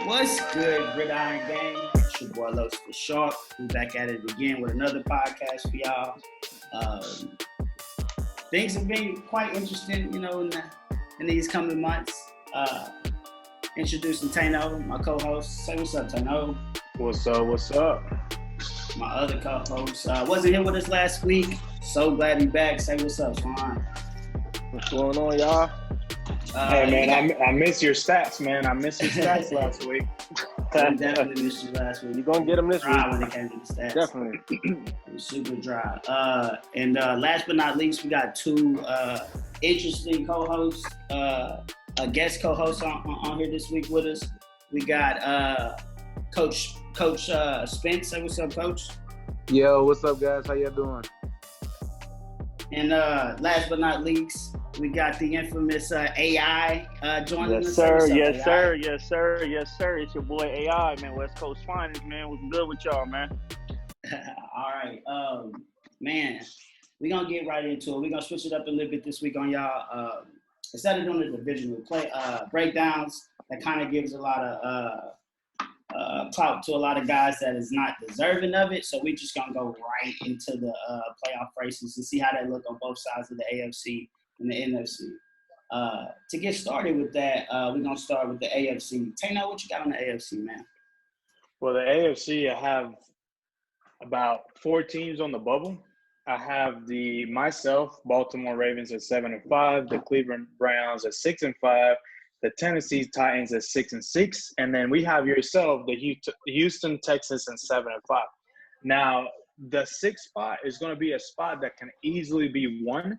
What's good, GridIron Gang? It's your boy Los for Sharp. We back at it again with another podcast for y'all. Things have been quite interesting, in these coming months. Introducing Tano, my co-host. Say what's up, Tano. What's up? My other co-host wasn't here with us last week. So glad he's back. Say what's up, Swan. What's going on, y'all? Hey, man, I miss your stats, man. I missed your stats last week. I definitely missed you last week. You're going to get them this week. When it came to the stats. Definitely. It was super dry. And last but not least, we got two interesting co-hosts, a guest co-host on here this week with us. We got Coach Spence. Say what's up, Coach? Yo, what's up, guys? How y'all doing? And last but not least, we got the infamous AI joining us. Yes, sir. It's your boy AI, man. West Coast Finest, man. What's good with y'all, man? All right. Man, we're going to get right into it. We're going to switch it up a little bit this week on y'all. Instead of doing the divisional play breakdowns, that kind of gives a lot of clout to a lot of guys that is not deserving of it. So we're just going to go right into the playoff races and see how they look on both sides of the AFC and the NFC. To get started with that, we're going to start with the AFC. Tano, what you got on the AFC, man? Well, the AFC, I have about 4 teams on the bubble. I have myself, Baltimore Ravens at 7-5, the Cleveland Browns at 6-5, the Tennessee Titans at 6-6, and then we have yourself, the Houston Texans at 7-5. Now, the 6th spot is going to be a spot that can easily be won.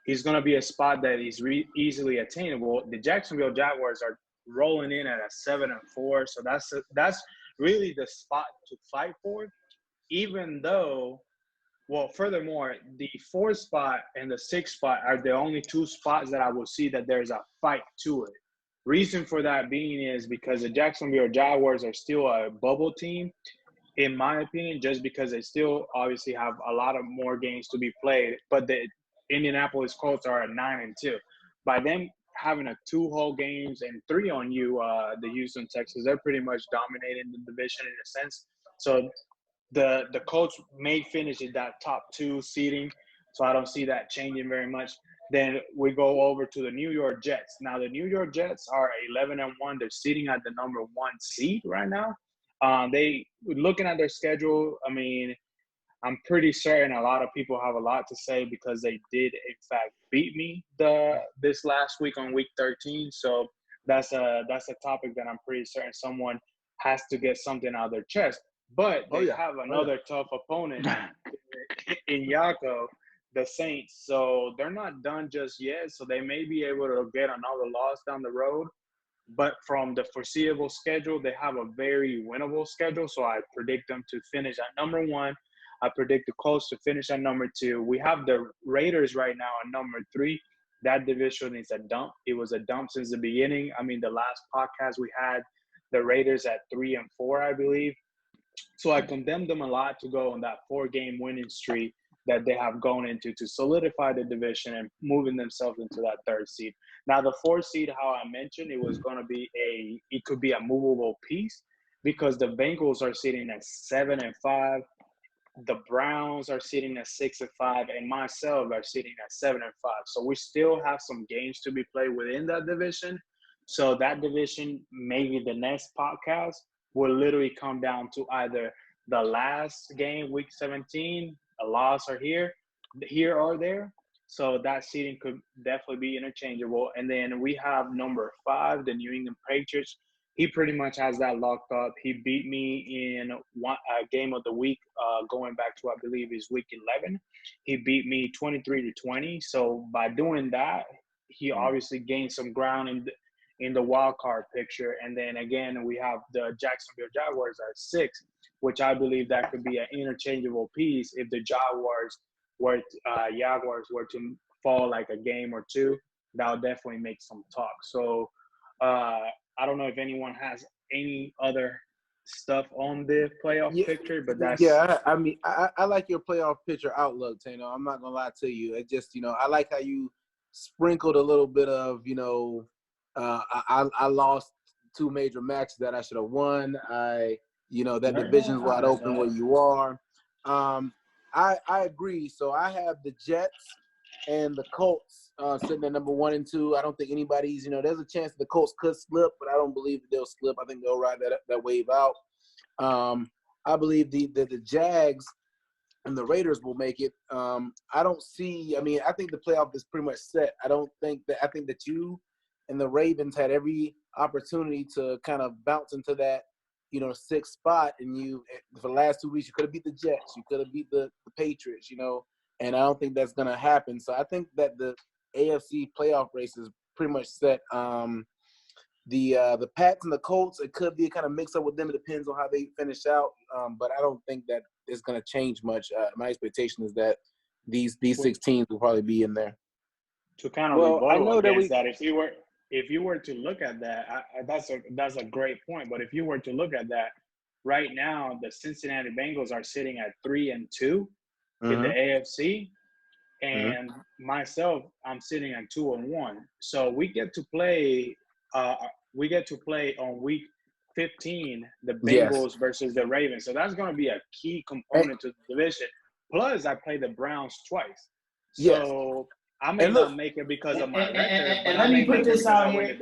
It's going to be a spot that is easily attainable. The Jacksonville Jaguars are rolling in at a 7-4, so that's really the spot to fight for. Even though, well, furthermore, the 4th spot and the 6th spot are the only 2 spots that I will see that there's a fight to it. Reason for that being is because the Jacksonville Jaguars are still a bubble team, in my opinion, just because they still obviously have a lot of more games to be played. But the Indianapolis Colts are at 9-2. By them having a 2 whole games and 3 on you, the Houston Texans, they're pretty much dominating the division in a sense. So the Colts may finish in that top 2 seeding, so I don't see that changing very much. Then we go over to the New York Jets. Now, the New York Jets are 11-1. They're sitting at the number 1 seed right now. Looking at their schedule, I mean, I'm pretty certain a lot of people have a lot to say because they did, in fact, beat me this last week on week 13. So that's a topic that I'm pretty certain someone has to get something out of their chest. But they have another tough opponent in Yaakov, the Saints. So they're not done just yet. So they may be able to get another loss down the road. But from the foreseeable schedule, they have a very winnable schedule. So I predict them to finish at number 1. I predict the Colts to finish at number 2. We have the Raiders right now at number 3. That division is a dump. It was a dump since the beginning. I mean, the last podcast we had the Raiders at 3-4, I believe. So I condemned them a lot to go on that 4-game winning streak that they have gone into to solidify the division and moving themselves into that 3rd seed. Now, the 4th seed, how I mentioned, it could be a movable piece because the Bengals are sitting at 7-5. The Browns are sitting at 6-5, and myself are sitting at 7-5. So we still have some games to be played within that division. So that division, maybe the next podcast, will literally come down to either the last game, week 17, a loss or here or there. So that seeding could definitely be interchangeable. And then we have number 5, the New England Patriots. He pretty much has that locked up. He beat me in one game of the week, going back to, I believe, is week 11. He beat me 23-20. So by doing that, he obviously gained some ground in the wild card picture. And then again, we have the Jacksonville Jaguars at 6, which I believe that could be an interchangeable piece if the Jaguars were to fall like a game or 2. That would definitely make some talk. So I don't know if anyone has any other stuff on the playoff picture, but that's I mean, I like your playoff picture outlook, Tano. I'm not gonna lie to you. It just, I like how you sprinkled a little bit of, I lost two major matches that I should have won. That Right. division's wide open where you are. I agree. So I have the Jets and the Colts sitting at number 1 and 2. I don't think anybody's, there's a chance the Colts could slip, but I don't believe that they'll slip. I think they'll ride that wave out. I believe the Jags and the Raiders will make it. I think the playoff is pretty much set. I think that you and the Ravens had every opportunity to kind of bounce into that, 6th spot, and you for the last 2 weeks you could have beat the Jets, you could have beat the Patriots, and I don't think that's gonna happen. So I think that the AFC playoff race is pretty much set. The Pats and the Colts, it could be a kind of mix up with them. It depends on how they finish out, but I don't think that it's gonna change much. My expectation is that these 6 teams will probably be in there. To kind of rebuttal against that, if you were to look at that, that's a great point. But if you were to look at that, right now the Cincinnati Bengals are sitting at 3-2 in the AFC, and myself, I'm sitting at 2-1. So we get to play on week 15 the Bengals versus the Ravens. So that's going to be a key component to the division. Plus, I play the Browns twice. So I may not make it because of my record. And let me put this out here.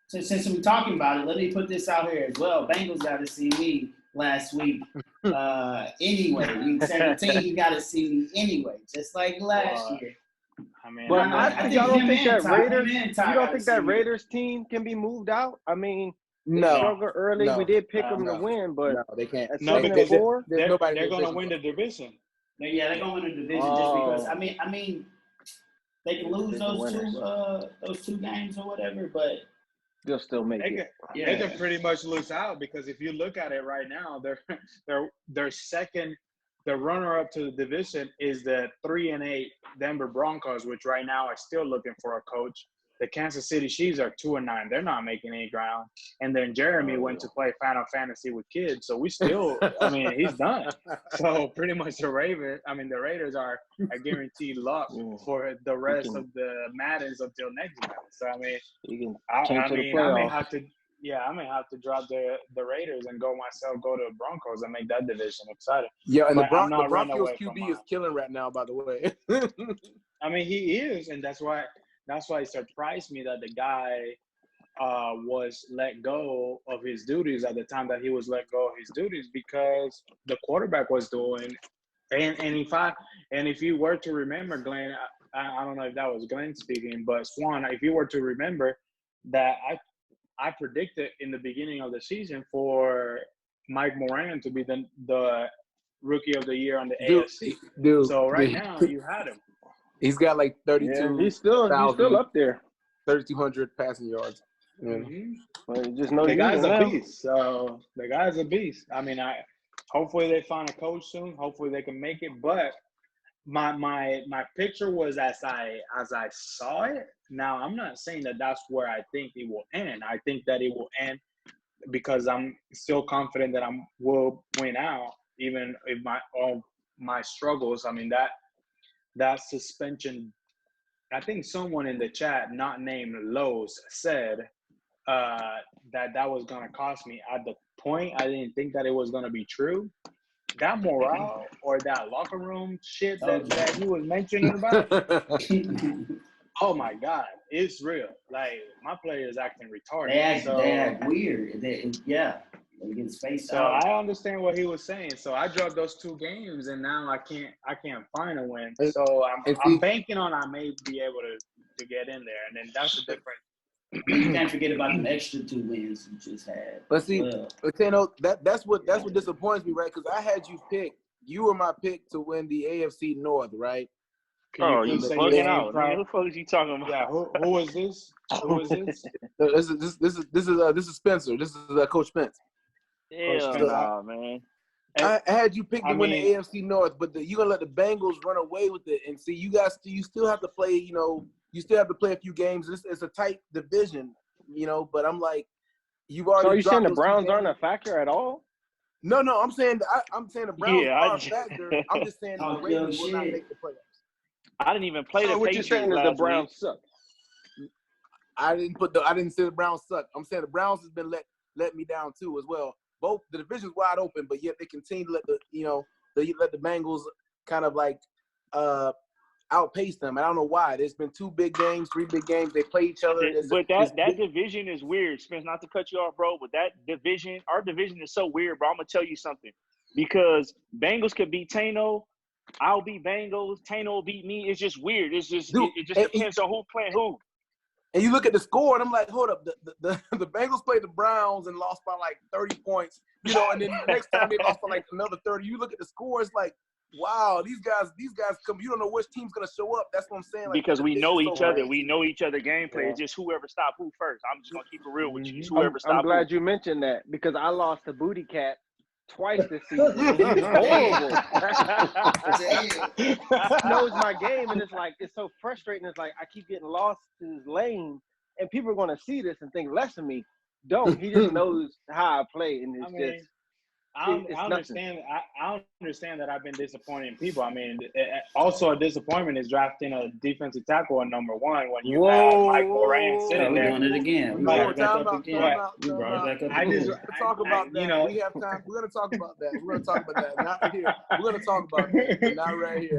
Since we're talking about it, let me put this out here as well. Bengals got to see me last week. Anyway, week 17, you got to see me anyway, just like last year. But y'all don't think that Raiders team can be moved out? I mean, they struggled early. We did pick them to win, but no, they can't. No, because they're going to win the division. Yeah, they're going to win the division just because. I mean, they can lose those two games or whatever, but they'll still make it. They can pretty much lose out because if you look at it right now, they're second. The runner-up to the division is the 3-8 Denver Broncos, which right now are still looking for a coach. The Kansas City Chiefs are 2-9. They're not making any ground. And then Jeremy went to play Final Fantasy with kids, so we still. He's done. So pretty much the Raiders are a guaranteed lock for the rest of the Maddens until next month. So I may have to. Yeah, I may have to drop the Raiders and go to Broncos and make that division exciting. Yeah, and the Broncos QB is killing right now, by the way. He is, and that's why it surprised me that the guy was let go of his duties at the time that he was let go of his duties because the quarterback was doing. And if you were to remember, Glenn, I don't know if that was Glenn speaking, but Swan, if you were to remember that I predicted in the beginning of the season for Mike Moran to be the rookie of the year on the AFC. So now you had him. He's got like 32. Yeah, he's still up there. 3,200 passing yards. But just know the guy's a beast. So the guy's a beast. Hopefully they find a coach soon. Hopefully they can make it. But my picture was as I saw it. Now I'm not saying that that's where I think it will end. I think that it will end because I'm still confident that I will win out, even if my struggles. That suspension. I think someone in the chat, not named Lowe's, said that was going to cost me. At the point, I didn't think that it was going to be true. That morale or that locker room shit that he was mentioning about, oh my God, it's real. Like, my players acting retarded. They act weird. They get spaced out. So I understand what he was saying. So I dropped those 2 games, and now I can't find a win. So I'm banking on I may be able to get in there, and then that's a different. You can't forget about the extra 2 wins you just had. But see, that's what disappoints me, right? Because I had you pick. You were my pick to win the AFC North, right? You bugging out. Who the fuck is you talking about? Yeah, who was this? Who was this? This is Spencer. This is Coach Spence. Yeah, man. I had you pick to win the AFC North, but you're gonna let the Bengals run away with it. And see, you still have to play. You still have to play a few games. It's a tight division, But I'm like, you've already. So are you saying the Browns aren't a factor at all? No. I'm saying the Browns are a factor. I'm just saying the Ravens will not make the playoffs. I didn't even play the Patriots. What you're saying is the Browns suck. I didn't say the Browns suck. I'm saying the Browns has been let let me down too as well. Both the division's wide open, but yet they continue to let the Bengals kind of like outpace them. I don't know why. There's been 3 big games. They play each other. But that division is weird, Spence. Not to cut you off, bro, but that division, our division is so weird, bro. I'm gonna tell you something. Because Bengals could beat Tano, I'll beat Bengals, Tano will beat me. It's just weird. It's just it just depends on who playing who. And you look at the score, and I'm like, hold up, the Bengals played the Browns and lost by like 30 points, and then the next time they lost by like another 30. You look at the score, it's like, wow, these guys come. You don't know which team's gonna show up. That's what I'm saying. Like, because we know each other. We know each other gameplay. It's just whoever stopped who first. I'm just gonna keep it real with you. It's whoever stopped. I'm glad you mentioned that because I lost to Booty Cat twice this season. He's horrible. He knows my game, and it's so frustrating. It's like I keep getting lost in his lane, and people are gonna see this and think less of me. He just knows how I play, and it's I understand that I've been disappointing people. I mean, also a disappointment is drafting a defensive tackle at number 1 when you have Mike Moran sitting there. We're doing it again. We brought it back up again. We brought it back up again. Talk about that. We have time. We're going to talk about that. We're going to talk about that. Not here. We're going to talk about that. Not right here.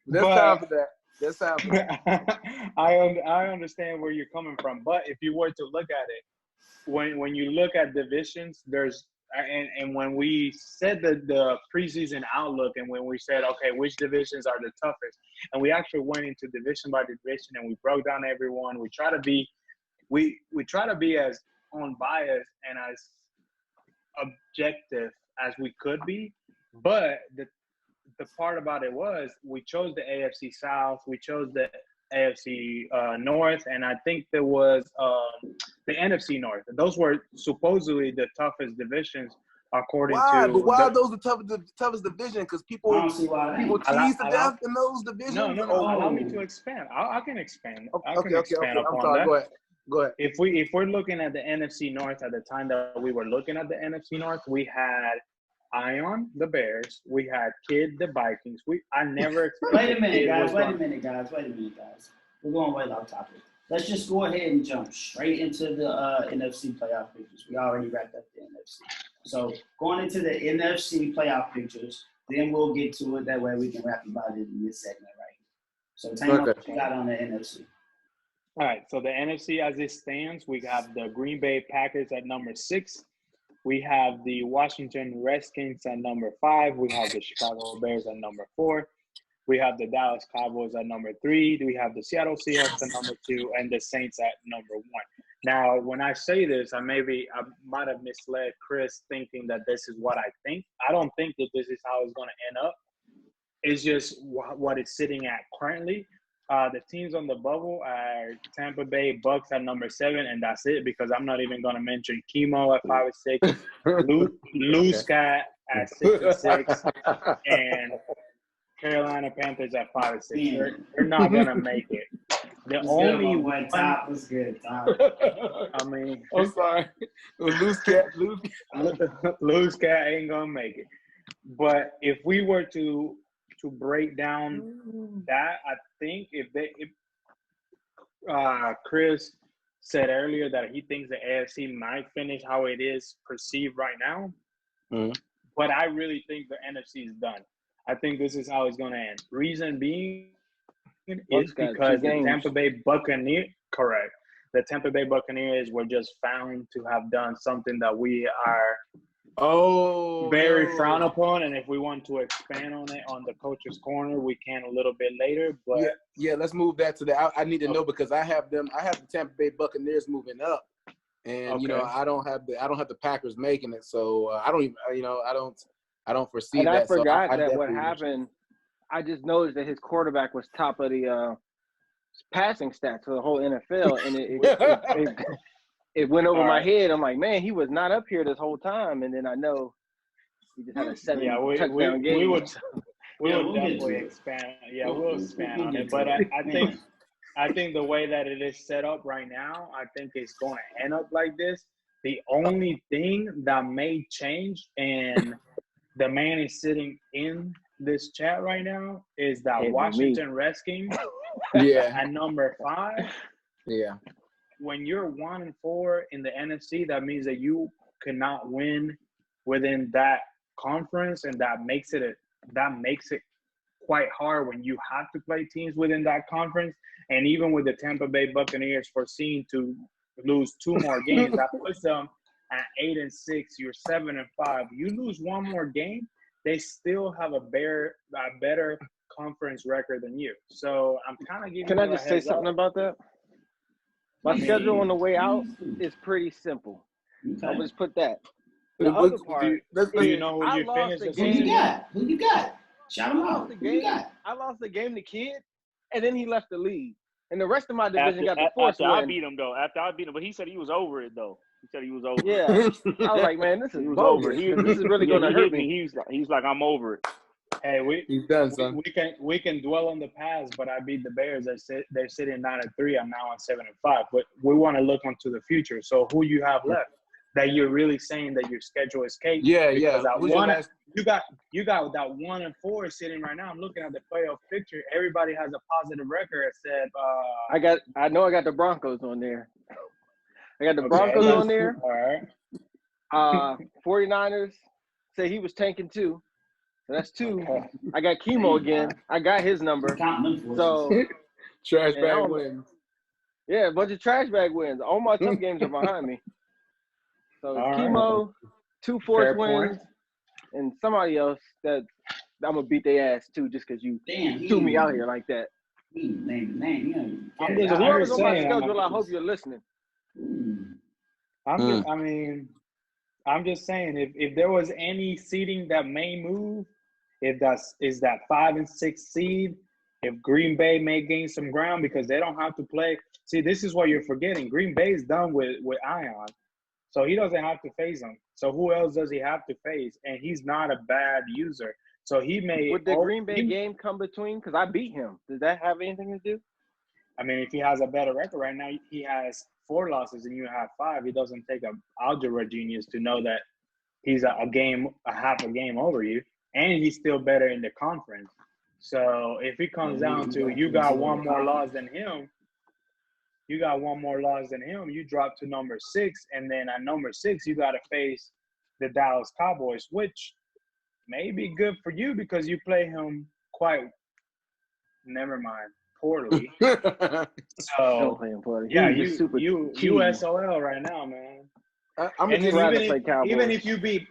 There's time for that. There's time for that. I understand where you're coming from, but if you were to look at it, when you look at divisions, there's and when we said the preseason outlook and when we said, okay, which divisions are the toughest, and we actually went into division by division and we broke down everyone. We try to be as unbiased and as objective as we could be. But the part about it was we chose the AFC South, we chose the AFC North, and I think there was the NFC North. Those were supposedly the toughest divisions according to. But why are those the toughest division? Because people tease to death in those divisions. No. Allow me to expand. I can expand. Okay. I'm sorry. Go ahead. If we're looking at the NFC North at the time that we were looking at the NFC North, we had Ion, the Bears. We had Kid, the Vikings. I never Wait a minute, guys. We're going way off topic. Let's just go ahead and jump straight into the NFC playoff pictures. We already wrapped up the NFC. So going into the NFC playoff pictures, then we'll get to it. That way we can wrap about it in this segment right here. So tell me what you got on the NFC. All right. So the NFC as it stands, we have the Green Bay Packers at number 6. We have the Washington Redskins at number 5. We have the Chicago Bears at number 4. We have the Dallas Cowboys at number 3. We have the Seattle Seahawks at number 2, and the Saints at number 1. Now, when I say this, I might have misled Chris thinking that this is what I think. I don't think that this is how it's going to end up. It's just what it's sitting at currently. The teams on the bubble are Tampa Bay Bucks at number 7, and that's it because I'm not even going to mention Chemo at 5 and 6, Loose Cat at 6 and 6, and Carolina Panthers at 5 and 6. They're not going to make it. The only one top was good. I mean, I'm sorry. Loose Cat ain't going to make it. But if we were to break down that, I think if Chris said earlier that he thinks the AFC might finish how it is perceived right now, but I really think the NFC is done. I think this is how it's going to end. Reason being is because the Tampa Bay Buccaneers, correct. The Tampa Bay Buccaneers were just found to have done something that we are very frowned upon, and if we want to expand on it on the coach's corner, we can a little bit later. But yeah, let's move that to the. I need to know because I have the Tampa Bay Buccaneers moving up, and I don't have the Packers making it, so I don't even I don't foresee and that. I forgot that what happened. I just noticed that his quarterback was top of the passing stats for the whole NFL, and it went over my head. I'm like, man, he was not up here this whole time. And then I know he just had a 7 touchdown game. We would definitely expand. Yeah, we'll expand on it. But I think the way that it is set up right now, I think it's going to end up like this. The only thing that may change, and the man is sitting in this chat right now, is that Washington Redskins at number 5. Yeah. when you're 1-4 in the NFC, that means that you cannot win within that conference, and that makes it quite hard when you have to play teams within that conference. And even with the Tampa Bay Buccaneers foreseen to lose 2 more games, that puts them at 8-6. You're 7-5. You lose 1 more game, they still have a better conference record than you. So I'm kind of giving. Can you I just a say heads something up. about that? My schedule on the way out is pretty simple. Okay. I'll just put that. The other part Do you know who I you lost finished the the Who you season? got? Who you got? Shout I him lost out. the Who you game. got? I lost the game to Kid, and then he left the league. And the rest of my division got the After force I win. beat him though. After I beat him, but he said he was over it though. He said he was over it. Yeah, I was like, man, this is He was bogus. over it. This is really Yeah, going to he hurt hit me. He's like, I'm over it. Hey, He's done, son. we can dwell on the past, but I beat the Bears. They're sitting 9-3. I'm now on 7-5. But we want to look onto the future. So who you have left? That you're really saying that your schedule is cake? Yeah, Because yeah. that you got that 1-4 sitting right now. I'm looking at the playoff picture. Everybody has a positive record. Except I know I got the Broncos on there. I got the okay, Broncos on there. All right. 49ers say he was tanking too. So that's 2. Okay. I got Chemo again. I got his number. Counting them So Trash And I bag don't- wins. yeah, a bunch of trash bag wins. All my tough games are behind me. So All right. Chemo, 2 force Fair point. wins, and somebody else that I'm gonna beat their ass too, just because you Damn. threw me out here like that. Name. I'm just- So whoever's on my saying, schedule, I hope you're listening. I'm just saying, if there was any seeding that may move, if is that 5 and 6 seed, if Green Bay may gain some ground because they don't have to play. See, this is what you're forgetting. Green Bay is done with Ion, so he doesn't have to face him. So who else does he have to face? And he's not a bad user, so he may. Would the Green Bay game come between? Because I beat him. Does that have anything to do? I mean, if he has a better record right now, he has 4 losses and you have 5. It doesn't take an algebra genius to know that he's a half a game over you, and he's still better in the conference. So if it comes down to you got 1 more loss than him, you drop to number 6, and then at number 6 you got to face the Dallas Cowboys, which may be good for you because you play him poorly. So yeah, you USOL right now, man. I'm And just then rather even play if you beat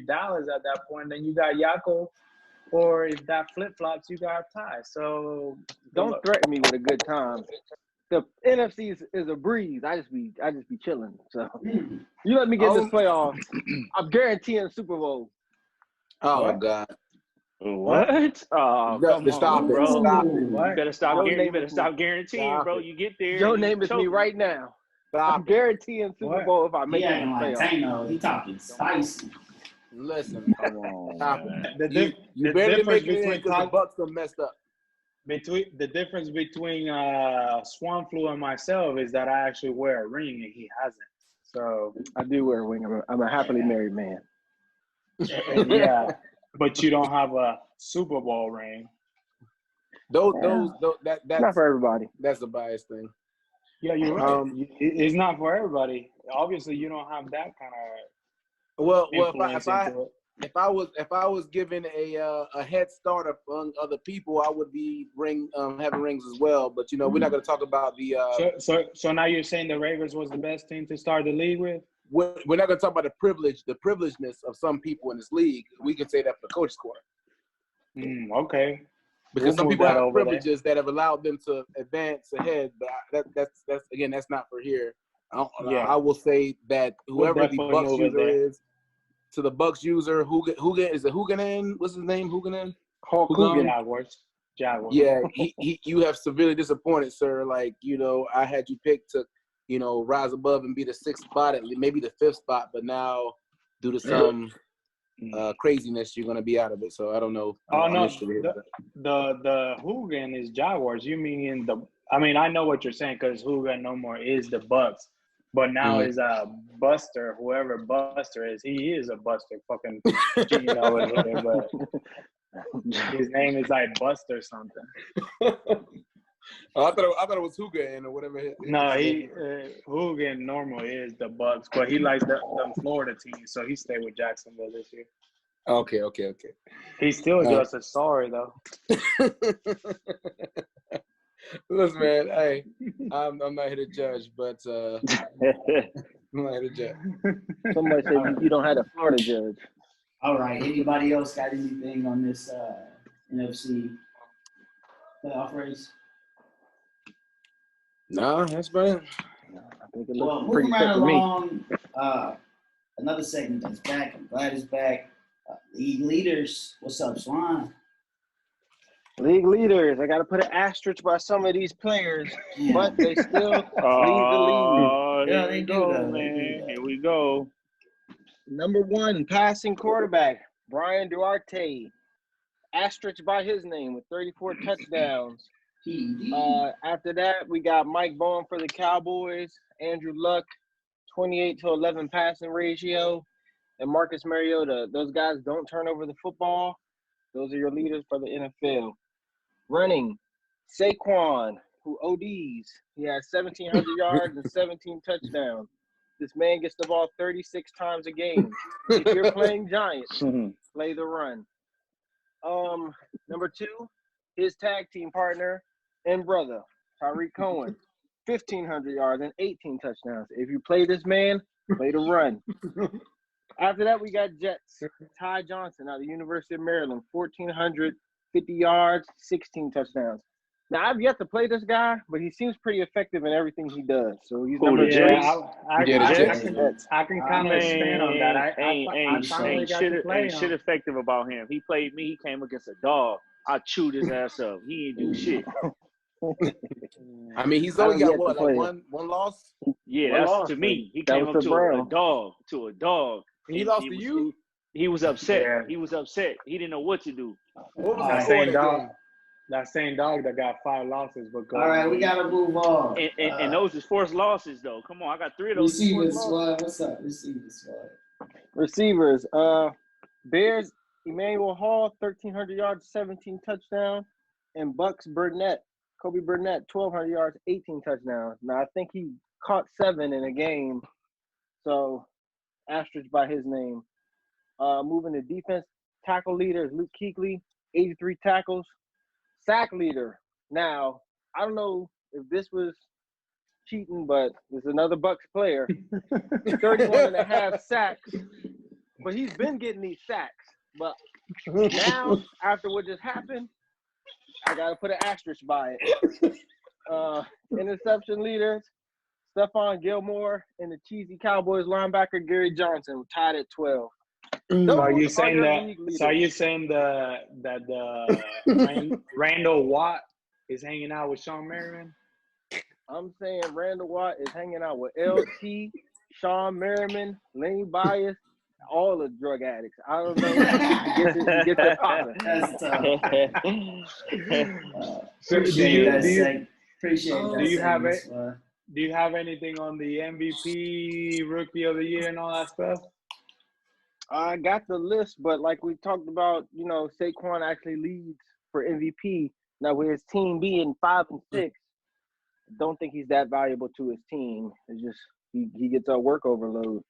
Dallas at that point, then you got Yako, or if that flip flops, you got Ty. So Don't threaten me with a good time. The NFC is a breeze. I just be chilling. So you let me get this playoff, I'm guaranteeing Super Bowl. Oh What? God. What? Oh, come Stop on, it. bro. Stop it. You better stop. Your You name better is stop me. guaranteeing, Stop bro. it. You get there. Your and you name is me choke. right now. Stop I'm it. guaranteeing Super What? Bowl if I make He it in acting the like playoffs. Tano. He talking spicy. Listen. Come on, Stop man. it. You barely make it in because the Bucks are messed up. The difference between Swan Flu and myself is that I actually wear a ring and he hasn't. So I do wear a ring. I'm a happily married man. yeah, but you don't have a Super Bowl ring. Not That's for everybody. that's a biased thing. Yeah, you're right. It's not for everybody. Obviously, you don't have that kind of Well, influence into it. if I was given a head start among other people, I would be having rings as well. But we're not going to talk about the. So now you're saying the Ravens was the best team to start the league with? We're not going to talk about the privilegedness of some people in this league. We can say that for the coach squad. Okay. Because some move people that have over there. privileges that have allowed them to advance ahead, but that's not for here. I will say that whoever the definitely Bucks move it user there. is, to the Bucks user, Hugan is it Huganen? What's his name? Huganen? Hulk Hogan. Hogan. Jaguars. Yeah, you have severely disappointed, sir. Like I had you picked to, rise above and be the 6th spot, maybe the 5th spot, but now due to some craziness, you're gonna be out of it. So I don't know. I'm No, interested in that. the Hogan is Jaguars. You mean I mean, I know what you're saying because Hogan no more is the Bucks, but now is Buster. Whoever Buster is, he is a Buster. Fucking cheating over here, but his name is like Buster something. Oh, I thought it was Huga or whatever. No, Hoogan normally is the Bucks, but he likes them Florida teams, so he stayed with Jacksonville this year. Okay. He's still just as sorry though. Listen, man. Hey, I'm not here to judge, but I'm not here to judge. Somebody said you don't have a Florida judge. All right. Anybody else got anything on this NFC playoff race? No, that's about it. I think it Well, looks pretty moving set right to me. along, another segment that's back. I'm glad it's back. League leaders, what's up, Swan? League leaders. I got to put an asterisk by some of these players, Yeah. but they still lead the league. Oh, Yeah, here they we do, go, though. They man. do, though. Here we go. Number 1 passing quarterback, Brian Duarte. Asterisk by his name with 34 touchdowns. PD. After that, we got Mike Bowen for the Cowboys, Andrew Luck, 28-11 passing ratio, and Marcus Mariota. Those guys don't turn over the football. Those are your leaders for the NFL. Running, Saquon, who ODs. He has 1,700 yards and 17 touchdowns. This man gets the ball 36 times a game. If you're playing Giants, play the run. Number 2, his tag team partner and brother, Tyreek Cohen, 1,500 yards and 18 touchdowns. If you play this man, play the run. After that, we got Jets. Ty Johnson out of the University of Maryland, 1,450 yards, 16 touchdowns. Now, I've yet to play this guy, but he seems pretty effective in everything he does. So he's number 3. I can kind of Man, stand on that. I finally ain't got to play shit him. effective about him. He played me. He came against a dog. I chewed his ass up. He ain't do shit. I mean, he's only got what, like play. one loss? Yeah, One that's loss. to me. He That came was up to to Brown. a dog. He lost to you? He was upset. Yeah. He was upset. He didn't know what to do. What was That the score same that dog. game? That same dog that got 5 losses, but go. All right, we got to move on. And those is forced losses, though. Come on, I got 3 of those. Receivers, forced losses. Swan. What's up? Receivers, Swan. Receivers, Bears, Emmanuel Hall, 1,300 yards, 17 touchdowns. And Bucks Burnett, Kobe Burnett, 1,200 yards, 18 touchdowns. Now, I think he caught 7 in a game. So, asterisk by his name. Moving to defense, tackle leader is Luke Kuechly, 83 tackles. Sack leader. Now, I don't know if this was cheating, but there's another Bucks player. 31.5 sacks. But he's been getting these sacks. But now, after what just happened, I got to put an asterisk by it. Interception leaders, Stephon Gilmore, and the cheesy Cowboys linebacker, Gary Johnson, tied at 12. So are you saying that that Randall Watt is hanging out with Sean Merriman? I'm saying Randall Watt is hanging out with LT, Sean Merriman, Lenny Bias, all the drug addicts. I don't know. He gets it popping. That's tough. Appreciate that. Do you have anything on the MVP, Rookie of the Year, and all that stuff? I got the list, but like we talked about, Saquon actually leads for MVP. Now, with his team being 5 and 6, I don't think he's that valuable to his team. It's just he gets a work overload.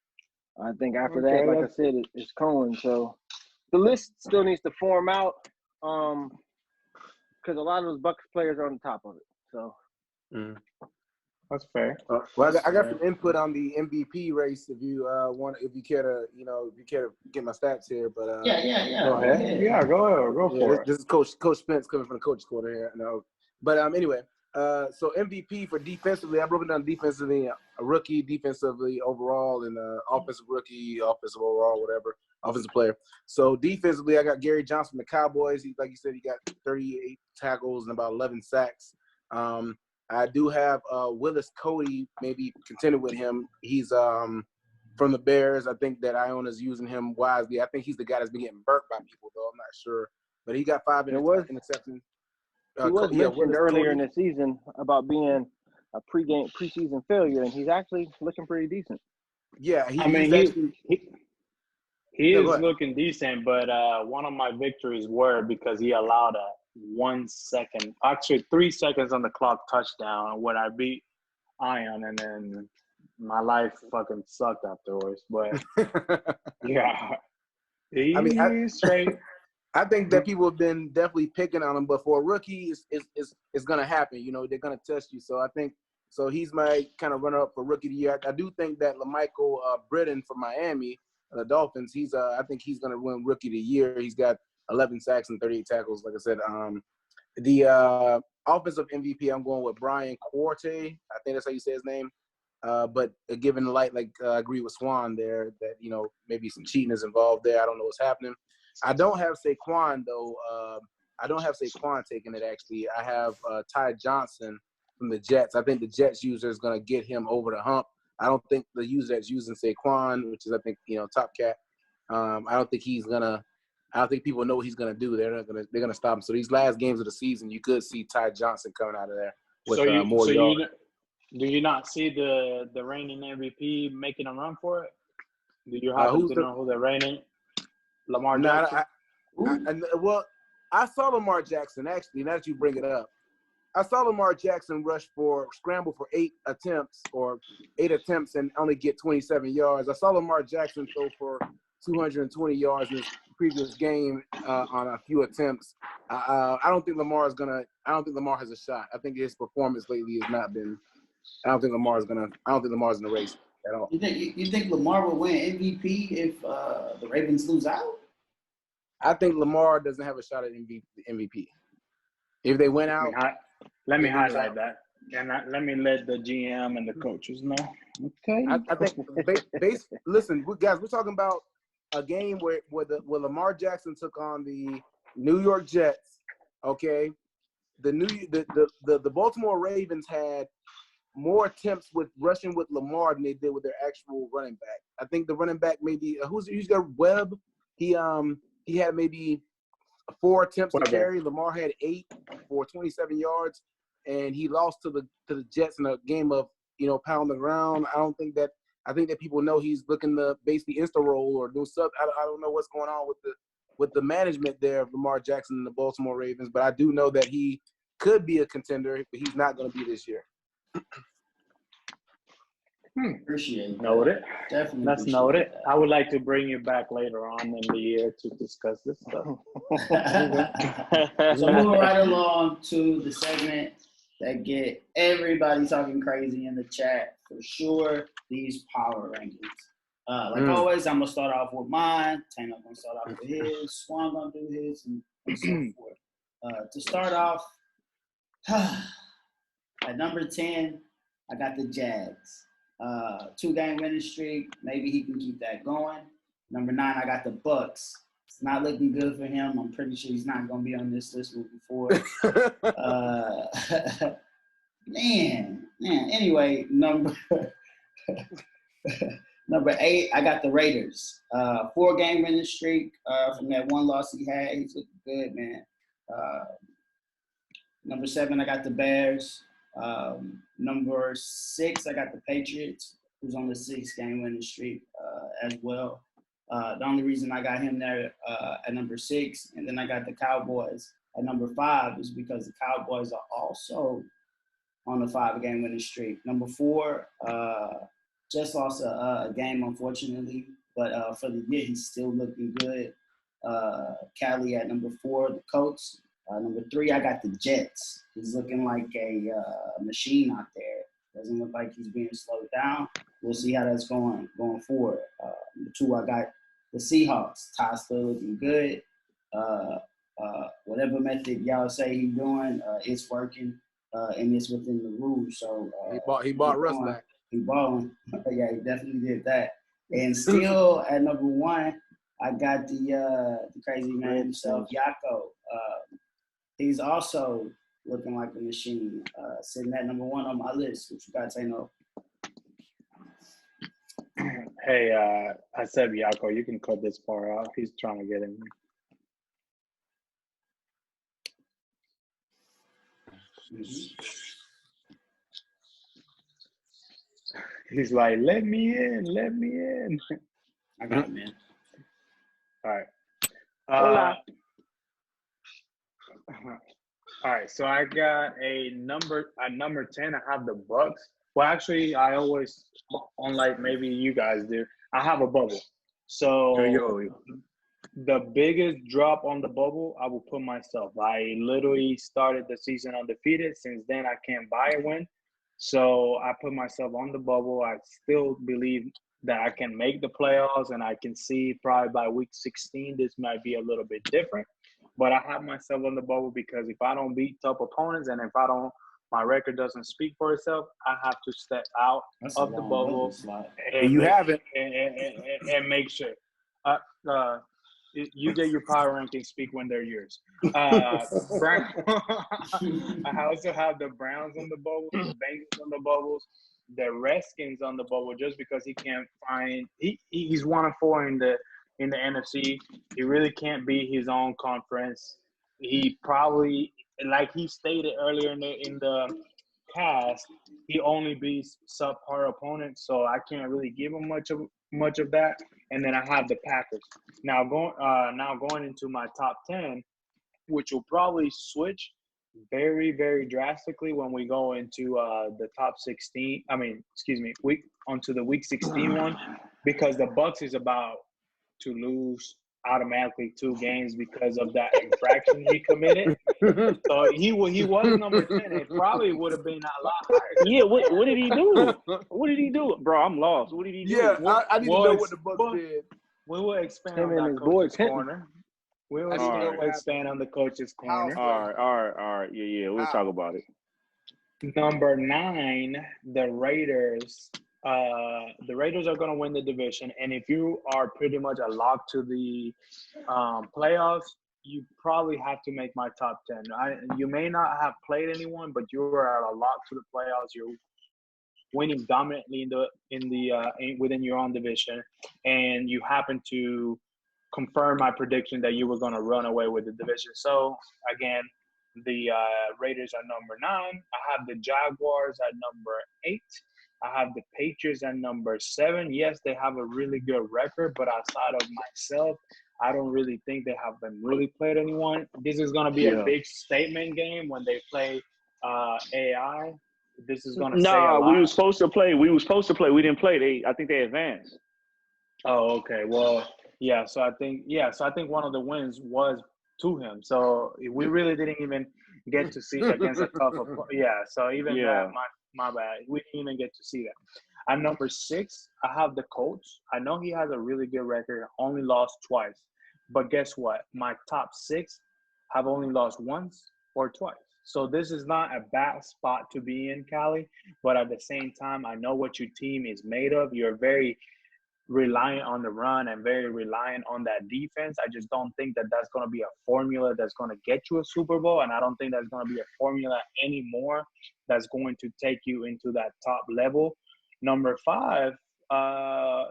I think after that, like I said, it's Cohen. So the list still needs to form out because a lot of those Bucks players are on the top of it. So. That's fair. Well, I got some input on the MVP race. If you if you care to get my stats here, but yeah. Go ahead. Yeah, go for it. This is Coach Spence coming from the coach's corner here. No, but anyway, so MVP for defensively, I broke it down defensively, a rookie, defensively overall, and offensive rookie, offensive overall, whatever, offensive player. So defensively, I got Gary Johnson, the Cowboys. Like you said, he got 38 tackles and about 11 sacks. I do have Willis Cody, maybe contended with him. He's from the Bears. I think that Iona's using him wisely. I think he's the guy that's been getting burnt by people, though. I'm not sure. But he got 5 interceptions. He was mentioned earlier in the season about being a preseason failure, and he's actually looking pretty decent. Yeah, he is looking decent, but one of my victories were because he allowed 1 second, actually 3 seconds on the clock touchdown when I beat Ion, and then my life fucking sucked afterwards. But yeah, I mean, he's straight. I think that people have been definitely picking on him, but for a rookie, it's going to happen. You know, they're going to test you. So I think so. He's my kind of runner-up for rookie of the year. I do think that LaMichael Britton from Miami, the Dolphins, I think he's going to win rookie of the year. He's got 11 sacks and 38 tackles. Like I said, the offensive MVP, I'm going with Brian Corte. I think that's how you say his name. But given the light, I agree with Swan there that, you know, maybe some cheating is involved there. I don't know what's happening. I don't have Saquon, though. I don't have Saquon taking it, actually. I have Ty Johnson from the Jets. I think the Jets user is going to get him over the hump. I don't think the user that's using Saquon, which is, I think, you know, Top Cat, I don't think he's going to – I don't think people know what he's going to do. They're going to stop him. So these last games of the season, you could see Ty Johnson coming out of there with more yards. Do you not see the reigning MVP making a run for it? Do you happen to know who the reigning – Lamar Jackson? Well, I saw Lamar Jackson, actually, now that you bring it up. I saw Lamar Jackson scramble for 8 attempts and only get 27 yards. I saw Lamar Jackson throw for 220 yards in his previous game on a few attempts. I don't think Lamar has a shot. I think his performance lately has not been – I don't think Lamar's in the race at all. You think Lamar will win MVP if the Ravens lose out? I think Lamar doesn't have a shot at MVP. If they win out, let me highlight that, and let me let the GM and the coaches know. Okay. I think listen, guys, we're talking about a game where Lamar Jackson took on the New York Jets. Okay, the Baltimore Ravens had more attempts with rushing with Lamar than they did with their actual running back. I think the running back maybe who's got Webb. He had maybe 4 attempts to carry. Lamar had 8 for 27 yards, and he lost to the Jets in a game of, you know, pound the ground. I think that people know he's looking to basically insta roll or do something. I don't know what's going on with the management there of Lamar Jackson and the Baltimore Ravens, but I do know that he could be a contender, but he's not going to be this year. Appreciate it. Noted. Definitely. That's noted. I would like to bring you back later on in the year to discuss this stuff. So moving right along to the segment that get everybody talking crazy in the chat for sure. These power rankings. Like always, I'm gonna start off with mine. Taylor gonna start off with his. Swan gonna do his, and so forth. To start off, at number 10, I got the Jags. 2-game winning streak. Maybe he can keep that going. Number 9, I got the Bucks. It's not looking good for him. I'm pretty sure he's not going to be on this list moving forward. Man. Anyway, number 8, I got the Raiders. 4-game winning streak from that one loss he had. He's looking good, man. Number 7, I got the Bears. Number 6, I got the Patriots, who's on the 6-game winning streak as well. The only reason I got him there at number 6, and then I got the Cowboys at number 5 is because the Cowboys are also on the 5-game winning streak. Number 4, just lost a game, unfortunately, but for the year, he's still looking good. Cali at number 4, the Colts. Number 3, I got the Jets. He's looking like a machine out there. Doesn't look like he's being slowed down. We'll see how that's going forward. Number 2, I got the Seahawks. Ty's still looking good. Whatever method y'all say he's doing, it's working, and it's within the rules. So he bought Russ back. He balling. Yeah, he definitely did that. And still at number 1, I got the crazy man himself, Yako. He's also looking like a machine, sitting at number 1 on my list, which you got to say no. Hey, I said Yako, you can cut this part out. He's trying to get in. He's like, let me in. I got it, man. All right. Hola. All right, so I got a number at number 10. I have the Bucks. Well, actually, I always, unlike maybe you guys do, I have a bubble. So the biggest drop on the bubble, I will put myself. I literally started the season undefeated. Since then, I can't buy a win. So I put myself on the bubble. I still believe that I can make the playoffs, and I can see probably by week 16, this might be a little bit different. But I have myself on the bubble because if I don't beat top opponents and if I don't, my record doesn't speak for itself, I have to step out of the bubble And you haven't. And make sure. Uh, you get your power rankings, speak when they're yours. I also have the Browns on the bubble, the Bengals on the bubbles, the Redskins on the bubble, just because he can't find. He's 1-4 in the NFC. He really can't beat his own conference. He probably, like he stated earlier in the cast, he only beats subpar opponents, so I can't really give him much of that. And then I have the Packers. Now going into my top 10, which will probably switch very, very drastically when we go into the top 16. Onto the week 16 one, because the Bucks is about to lose automatically 2 games because of that infraction he committed. So he was number 10. It probably would have been a lot higher. Yeah, what did he do? What did he do? Bro, I'm lost. What did he do? Yeah, I need to know what the Bucks did. We will expand Him on and that his boy coach's corner. We will expand on the coach's corner. All right. Yeah. We'll talk about it. Number 9, the Raiders. The Raiders are going to win the division, and if you are pretty much a lock to the playoffs, you probably have to make my top 10. You may not have played anyone, but you are a lock to the playoffs. You're winning dominantly within your own division, and you happen to confirm my prediction that you were going to run away with the division. So again, the Raiders are number 9. I have the Jaguars at number 8. I have the Patriots at number 7. Yes, they have a really good record, but outside of myself, I don't really think they have been really played anyone. This is going to be a big statement game when they play AI. This is going to say a lot. We were supposed to play. We didn't play. I think they advanced. Oh, okay. Well, yeah. So I think one of the wins was to him. So we really didn't even get to see against a tough opponent. Yeah. So even that, my bad. We didn't even get to see that. At number 6, I have the Colts. I know he has a really good record. Only lost twice. But guess what? My top 6 have only lost once or twice. So this is not a bad spot to be in, Cali. But at the same time, I know what your team is made of. You're very reliant on the run and very reliant on that defense. I just don't think that that's going to be a formula that's going to get you a Super Bowl. And I don't think that's going to be a formula anymore that's going to take you into that top level. Number 5, I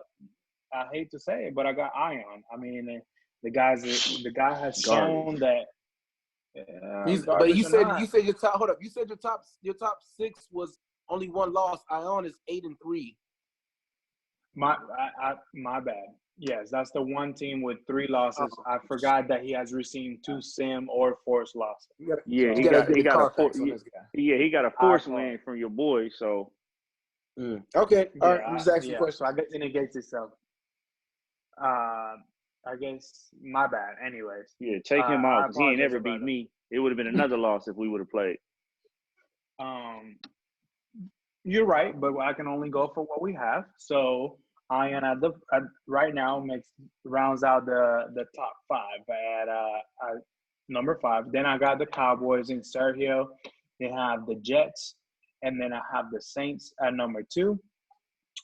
hate to say it, but I got Ion. I mean, the guy has shown that. But you said your top. Hold up. You said your top 6 was only 1 loss. Ion is 8-3. My bad. Yes, that's the one team with 3 losses. I forgot that he has received 2 sim or forced losses. He got a forced win from your boy. So okay, all right. I'm just asking questions. So I guess it negates itself. I guess my bad. Anyways, take him out because he ain't ever beat me. It would have been another loss if we would have played. You're right, but I can only go for what we have. So Ian right now rounds out the top 5 at number 5. Then I got the Cowboys in Sergio. They have the Jets, and then I have the Saints at number 2.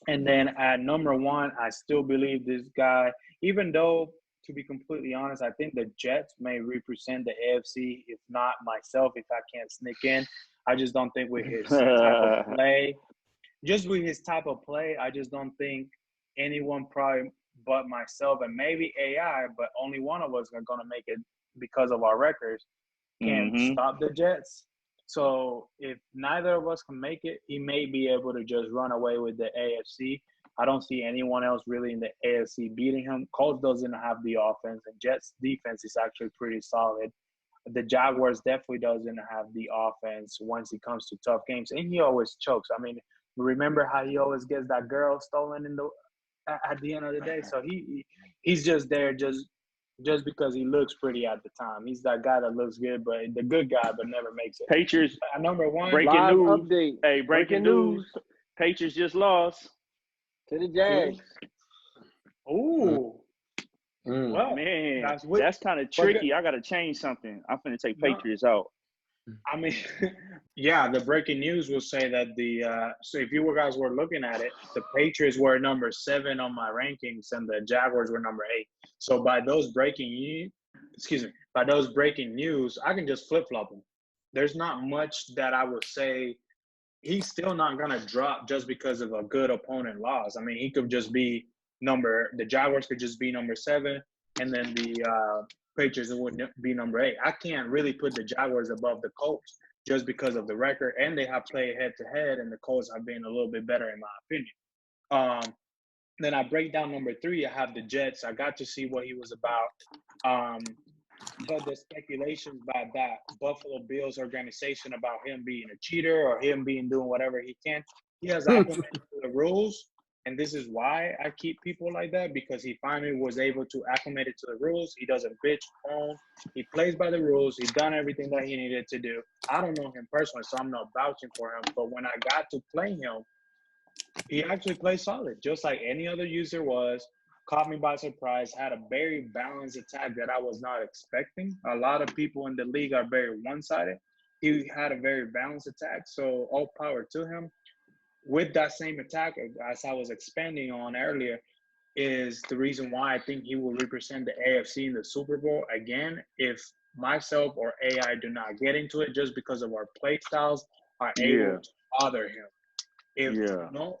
And then at number 1, I still believe this guy, even though, to be completely honest, I think the Jets may represent the AFC, if not myself, if I can't sneak in. I just don't think with his type of play, I just don't think anyone probably but myself and maybe AI, but only one of us are going to make it because of our records, can stop the Jets. So if neither of us can make it, he may be able to just run away with the AFC. I don't see anyone else really in the AFC beating him. Colts doesn't have the offense, and Jets' defense is actually pretty solid. the Jaguars definitely doesn't have the offense once it comes to tough games, and he always chokes. I mean, remember how he always gets that girl stolen at the end of the day? So he's just there just because he looks pretty at the time. He's that guy that looks good, but the good guy, but never makes it. Patriots. At number one, Breaking Live news. update. Hey, breaking news. Patriots just lost. To the Jags. Ooh. Well, Man, with- that's kind of tricky. I got to change something. I'm finna take Patriots out. I mean, yeah, the breaking news will say that so if you guys were looking at it, the Patriots were number 7 on my rankings and the Jaguars were number 8. So by those breaking news, I can just flip-flop them. There's not much that I would say. He's still not going to drop just because of a good opponent loss. I mean, he could just be the Jaguars could just be number 7, and then the Patriots would be number 8. I can't really put the Jaguars above the Colts just because of the record, and they have played head-to-head, and the Colts have been a little bit better in my opinion. Then I break down number 3. I have the Jets. I got to see what he was about. But the speculations by that Buffalo Bills organization about him being a cheater or him doing whatever he can, he has acclimated to the rules. And this is why I keep people like that, because he finally was able to acclimate it to the rules. He doesn't bitch, moan. He plays by the rules. He's done everything that he needed to do. I don't know him personally, so I'm not vouching for him. But when I got to play him, he actually played solid, just like any other user was. Caught me by surprise, had a very balanced attack that I was not expecting. A lot of people in the league are very one-sided. He had a very balanced attack, so all power to him. With that same attack, as I was expanding on earlier, is the reason why I think he will represent the AFC in the Super Bowl again if myself or AI do not get into it, just because of our play styles are able to bother him. If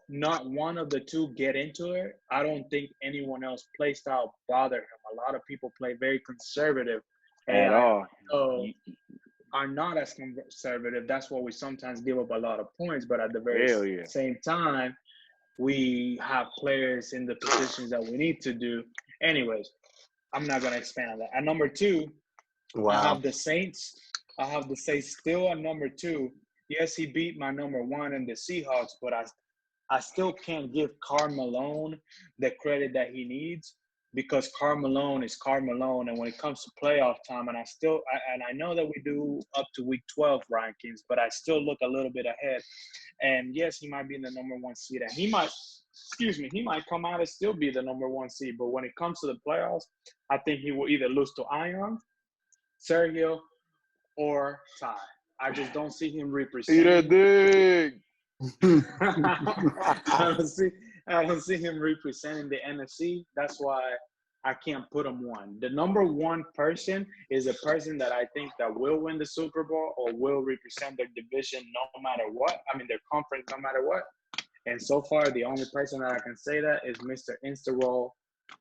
not one of the two get into it, I don't think anyone else play style bother him. A lot of people play very conservative At all. Are not as conservative. That's why we sometimes give up a lot of points, but at the very same time, we have players in the positions that we need to do. Anyways, I'm not going to expand on that. At number 2, I have the Saints. I have the Saints still at number 2. Yes, he beat my number 1 in the Seahawks, but I still can't give Karl Malone the credit that he needs, because Karl Malone is Karl Malone. And when it comes to playoff time, and I know that we do up to week 12 rankings, but I still look a little bit ahead. And yes, he might be in the number 1 seed, and he might come out and still be the number 1 seed. But when it comes to the playoffs, I think he will either lose to Ion, Sergio, or Ty. I just don't see him representing. Eat that dick. I don't see him representing the NFC. That's why I can't put him 1. The number 1 person is a person that I think that will win the Super Bowl or will represent their division no matter what. I mean, their conference no matter what. And so far, the only person that I can say that is Mr. Insta-Roll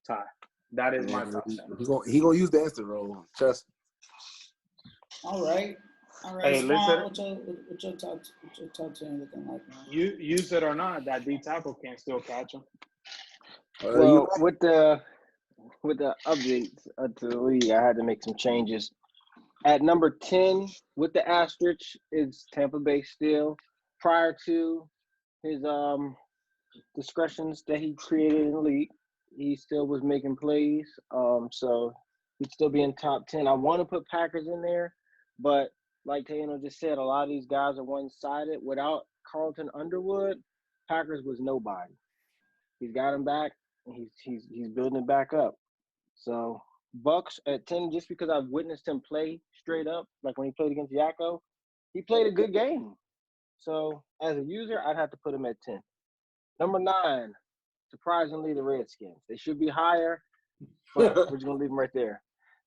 Ty. That is my top 10. He gonna use the Insta roll. Trust me. All right. Hey, listen. What's your top 10 looking like, man? You use it or not, that D tackle can still catch him. Well, with the updates to the league, I had to make some changes. At number 10, with the asterisk, is Tampa Bay still. Prior to his discretions that he created in the league, he still was making plays. So he'd still be in top 10. I want to put Packers in there, but like Tano just said, a lot of these guys are one-sided. Without Carlton Underwood, Packers was nobody. He's got him back, and he's building it back up. So Bucks at 10, just because I've witnessed him play straight up, like when he played against Yako, he played a good game. So as a user, I'd have to put him at 10. Number 9, surprisingly, the Redskins. They should be higher, but we're just going to leave them right there.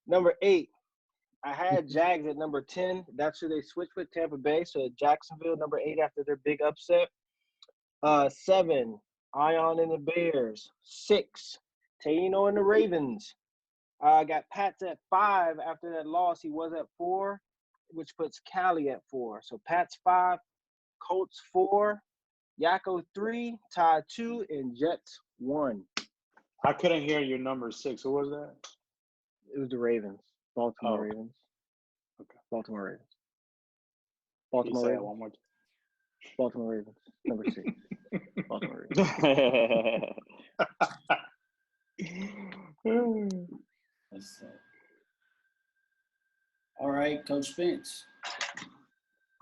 Number 8, I had Jags at number 10. That's who they switched with, Tampa Bay. So Jacksonville, number 8 after their big upset. 7, Ion and the Bears. 6, Taino and the Ravens. I got Pats at 5 after that loss. He was at 4, which puts Cali at 4. So Pats 5, Colts 4, Yako 3, Ty 2, and Jets 1. I couldn't hear your number 6. Who was that? It was the Ravens. Baltimore Ravens. Okay. Baltimore Ravens. You Baltimore say it Ravens. one more time. Baltimore Ravens. Number 6. Baltimore Ravens. That's all right, Coach Spence.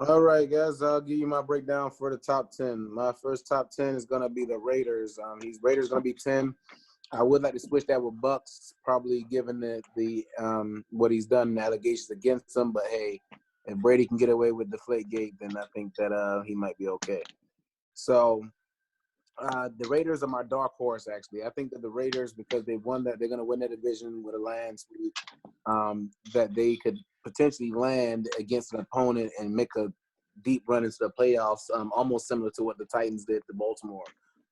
All right, guys, I'll give you my breakdown for the top 10. My first top 10 is going to be the Raiders. Raiders going to be 10. I would like to switch that with Bucks, probably given the what he's done, the allegations against him. But, hey, if Brady can get away with Deflategate, then I think that he might be okay. So the Raiders are my dark horse, actually. I think that the Raiders, because they've won that, they're going to win that division with a land sweep, that they could potentially land against an opponent and make a deep run into the playoffs, almost similar to what the Titans did to Baltimore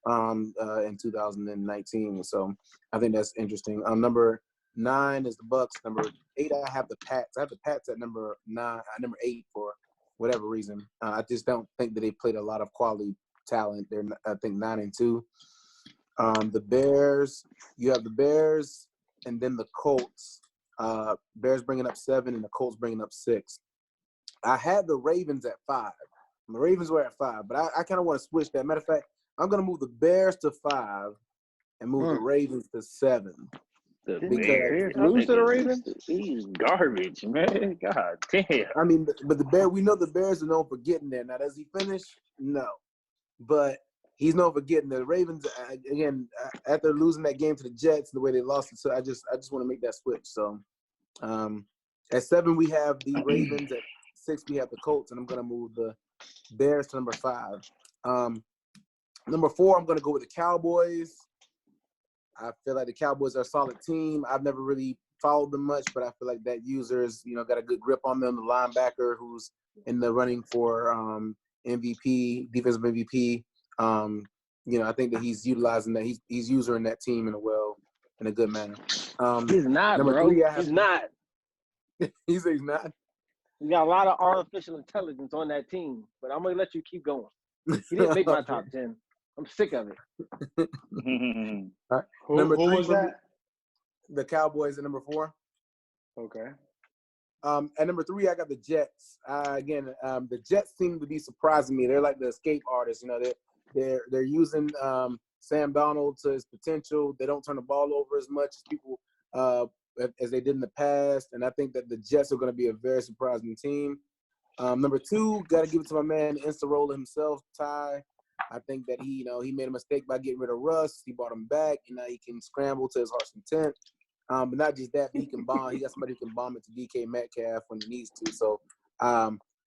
in 2019. So I think that's interesting. Number 9 is the Bucks. Number 8, I have the Pats. I have the Pats at number 8 for whatever reason. I just don't think that they played a lot of quality talent. They're, I think, 9-2. The Bears, you have the Bears and then the Colts. Bears bringing up 7 and the Colts bringing up 6. I had the Ravens at 5. The Ravens were at 5, but I kind of want to switch that. Matter of fact, I'm going to move the Bears to 5 and move the Ravens to 7. The Because- Bears Lose to the Ravens? He's garbage, man. God damn. I mean, but the Bears, we know the Bears are known for getting there. Now, does he finish? No. But he's known for getting there. The Ravens, again, after losing that game to the Jets, the way they lost it, so I just want to make that switch. So at 7, we have the Ravens. At 6, we have the Colts, and I'm going to move the Bears to number 5. Number 4, I'm going to go with the Cowboys. I feel like the Cowboys are a solid team. I've never really followed them much, but I feel like that user's, got a good grip on them. The linebacker who's in the running for MVP, defensive MVP. I think that he's utilizing that. He's using that team in a good manner. He's not, number bro. 3, I have, He's not. he's not. You got a lot of artificial intelligence on that team, but I'm going to let you keep going. He didn't make my top 10. I'm sick of it. All right. Who Number 3 was that? The Cowboys at number 4. Okay. At number 3, I got the Jets. The Jets seem to be surprising me. They're like the escape artists. They're using Sam Darnold to his potential. They don't turn the ball over as much as people as they did in the past. And I think that the Jets are going to be a very surprising team. Number 2, got to give it to my man Instarola himself, Ty. I think that he made a mistake by getting rid of Russ. He brought him back, and now he can scramble to his heart's content. But not just that, but he can bomb. He got somebody who can bomb it to DK Metcalf when he needs to. So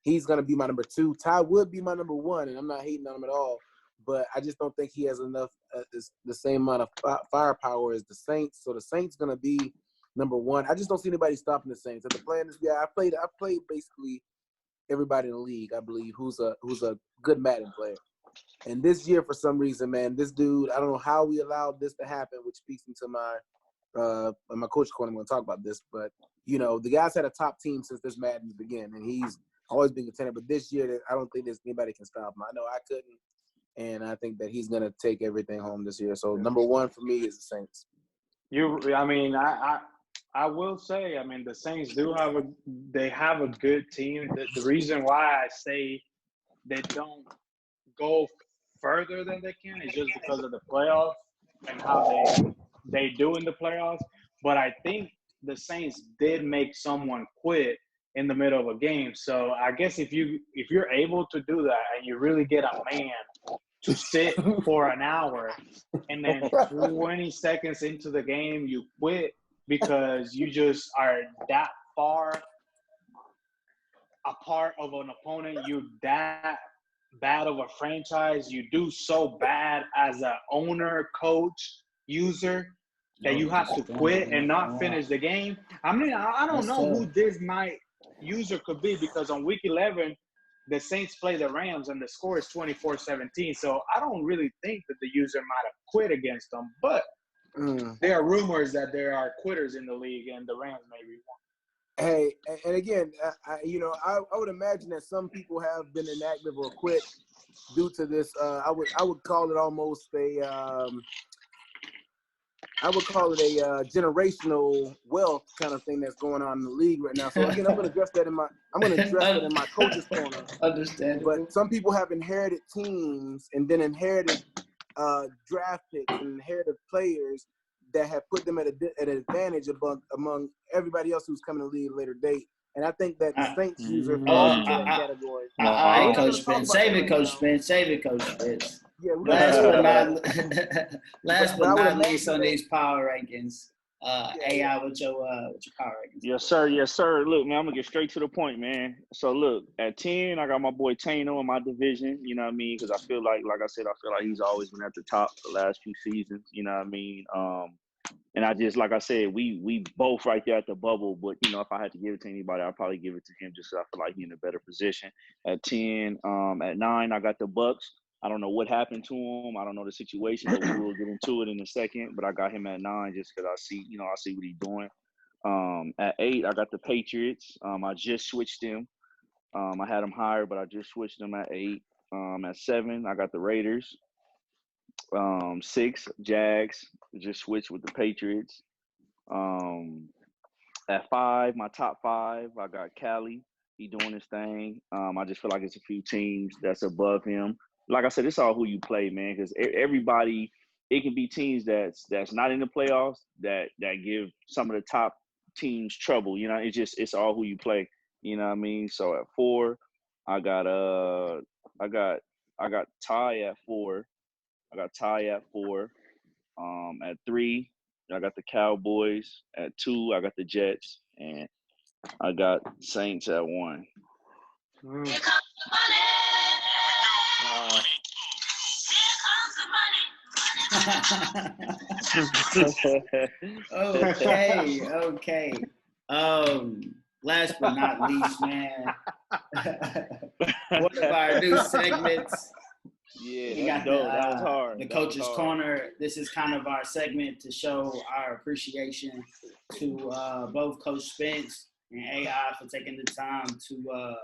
he's going to be my number 2. Ty would be my number 1, and I'm not hating on him at all. But I just don't think he has enough, the same amount of firepower as the Saints. So the Saints going to be number 1. I just don't see anybody stopping the Saints. After playing this guy, I played basically everybody in the league, I believe, who's a good Madden player. And this year, for some reason, man, this dude, I don't know how we allowed this to happen, which speaks into my coach corner. I'm going to talk about this, but the guy's had a top team since this Madden began, and he's always been contender. But this year, I don't think there's anybody can stop him. I know I couldn't, and I think that he's going to take everything home this year. So number 1 for me is the Saints. I will say, the Saints have a good team. The reason why I say they don't go further than they can is just because of the playoffs and how they do in the playoffs. But I think the Saints did make someone quit in the middle of a game. So I guess if you're able to do that and you really get a man to sit for an hour and then 20 seconds into the game you quit because you just are that far a part of an opponent, you that bad of a franchise, you do so bad as an owner, coach, user, that you have to quit and not finish the game. I don't know who this user could be, because on week 11, the Saints play the Rams and the score is 24-17. So I don't really think that the user might have quit against them, but there are rumors that there are quitters in the league and the Rams may be one. Hey, and again, I would imagine that some people have been inactive or quit due to this. I would call it almost I would call it a generational wealth kind of thing that's going on in the league right now. So again, I'm going to address that in my coach's corner. Understandable. But some people have inherited teams and then inherited draft picks and inherited players that have put them at an advantage among everybody else who's coming to the league at a later date. And I think that the Saints user falls into that category. All right, Coach Spence. Save it, Coach Spence. Yeah, last but not least on these power rankings, AI with your power rankings. Yes, sir. Look, man, I'm gonna get straight to the point, man. So look, at 10, I got my boy Tano in my division. You know what I mean? Because I feel like I said, he's always been at the top the last few seasons. You know what I mean? And I just, like I said, we both right there at the bubble. But you know, if I had to give it to anybody, I'd probably give it to him just because I feel like he's in a better position. At 10, at 9, I got the Bucks. I don't know what happened to him. I don't know the situation, but we will get into it in a second. But I got him at 9 just because I see what he's doing. At 8, I got the Patriots. I just switched them. I had them higher, but I just switched them at 8. At 7, I got the Raiders. 6, Jags. Just switched with the Patriots. At 5, my top 5, I got Cali. He doing his thing. I just feel like it's a few teams that's above him. Like I said, it's all who you play, man. Because everybody, it can be teams that's not in the playoffs that give some of the top teams trouble. You know, it's all who you play. You know what I mean? So at 4, I got Ty at 4. At 3, I got the Cowboys. At 2, I got the Jets, and I got Saints at 1. Okay. Last but not least, man. One of our new segments. Yeah, we got that was hard. The Coach's Corner. This is kind of our segment to show our appreciation to both Coach Spence and AI for taking the time to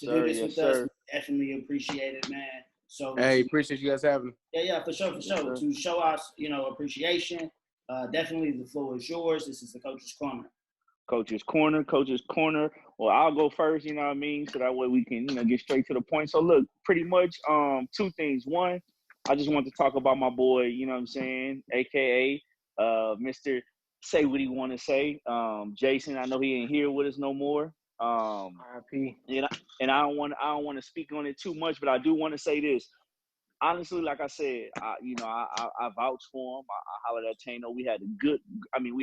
do this with us. We definitely appreciate it, man. So hey, appreciate you guys having me. Yeah, for sure. To show us, appreciation. Definitely the floor is yours. This is the Coach's Corner. Coach's Corner. Well, I'll go first, you know what I mean? So that way we can, get straight to the point. So look, pretty much 2 things. One, I just want to talk about my boy, you know what I'm saying, AKA Mr. Say What He Want to Say. Jason, I know he ain't here with us no more. RIP. And I don't want to speak on it too much, but I do want to say this. Honestly, like I said, I vouch for him. I hollered at Tano. We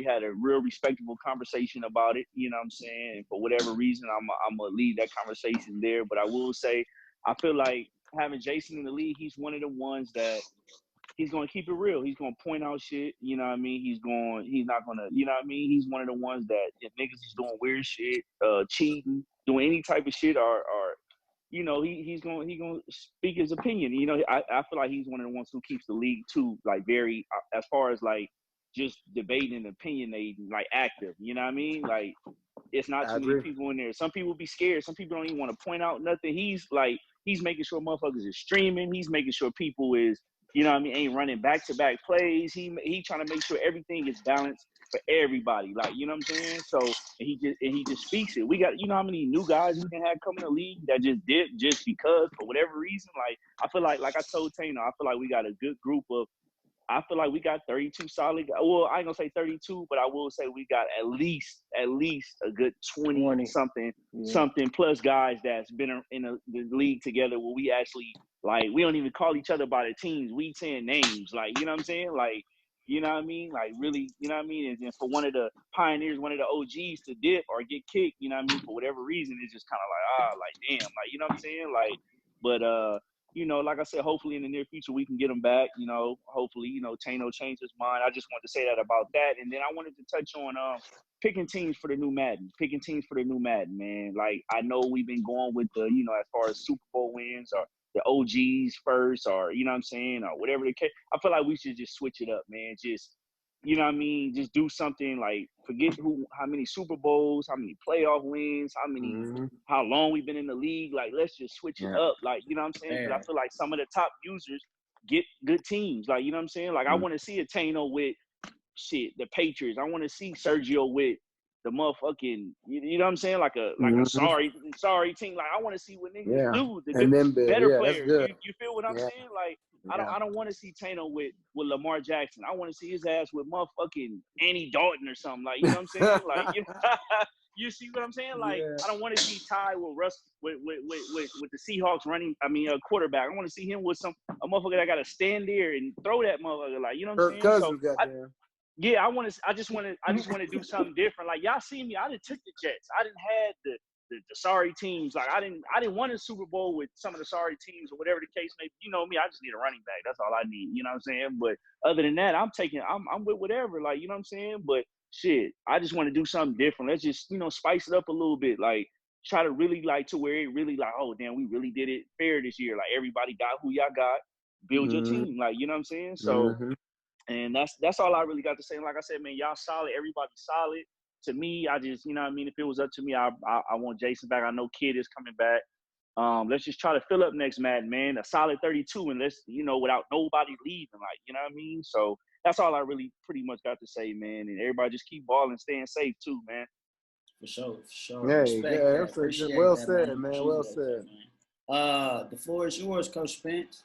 had a real respectable conversation about it. You know what I'm saying? And for whatever reason, I'm going to leave that conversation there. But I will say, I feel like having Jason in the league, he's one of the ones that he's going to keep it real. He's going to point out shit. You know what I mean? He's not going to, you know what I mean? He's one of the ones that if niggas is doing weird shit, cheating, doing any type of shit or he's going to speak his opinion. I feel like he's one of the ones who keeps the league too, like very, as far as like just debating and opinionating, like active. You know what I mean? Like it's not too many people in there. Some people be scared. Some people don't even want to point out nothing. He's making sure motherfuckers is streaming. He's making sure people is, ain't running back-to-back plays. He trying to make sure everything is balanced for everybody. Like, you know what I'm saying? So he just speaks it. We got, how many new guys we can have coming to the league that just dip just because for whatever reason. Like, I feel like I told Tano, I feel like we got a good group of, I feel like we got 32 solid. Well, I ain't gonna say 32, but I will say we got at least a good 20 something plus guys that's been in the league together where we actually, like, we don't even call each other by the teams. We saying names, like, you know what I'm saying? Like, you know what I mean? Like, really, you know what I mean? And for one of the pioneers, one of the OGs to dip or get kicked, you know what I mean? For whatever reason, it's just kind of like, damn, like, you know what I'm saying? Like, but, like I said, hopefully in the near future we can get him back. Hopefully, Tano changed his mind. I just wanted to say that about that. And then I wanted to touch on picking teams for the new Madden, man. Like, I know we've been going with the, as far as Super Bowl wins or the OGs first or, you know what I'm saying, or whatever the case. I feel like we should just switch it up, man. Just, you know what I mean? Just do something like forget how many Super Bowls, how many playoff wins, how long we've been in the league. Like, let's just switch it up. Like, you know what I'm saying? Because I feel like some of the top users get good teams. Like, you know what I'm saying? Like, I want to see a Tano with shit, the Patriots. I want to see Sergio with the motherfucking, you know what I'm saying? Like a sorry team. Like I want to see what niggas do. The and then better that's players. good. You feel what I'm saying? Like Yeah. I don't want to see Tano with Lamar Jackson. I want to see his ass with motherfucking Andy Dalton or something. Like, you know what I'm saying? Like, you see what I'm saying? Like, I don't want to see Ty with Russ with the Seahawks running. I mean, a quarterback. I want to see him with a motherfucker that got to stand there and throw that motherfucker. Like, you know what I'm saying? Cousins got there. Yeah, I just want to do something different. Like, y'all see me, I didn't took the Jets. I didn't had the sorry teams. Like, I didn't want a Super Bowl with some of the sorry teams or whatever the case may be. You know me, I just need a running back. That's all I need. You know what I'm saying? But other than that, I'm with whatever. Like, you know what I'm saying? But shit, I just want to do something different. Let's just, spice it up a little bit. Like, try to really to where it really like, oh damn, we really did it fair this year. Like, everybody got who y'all got. Build your team. Like, you know what I'm saying? So. And that's all I really got to say. Like I said, man, y'all solid. Everybody's solid. To me, I just, you know what I mean? If it was up to me, I want Jason back. I know Kid is coming back. Let's just try to fill up next Madden, man. A solid 32, and let's, without nobody leaving, like, you know what I mean? So that's all I really pretty much got to say, man. And everybody just keep balling, staying safe too, man. For sure. Yeah, well said, man. Well said. The floor is yours, Coach Spence.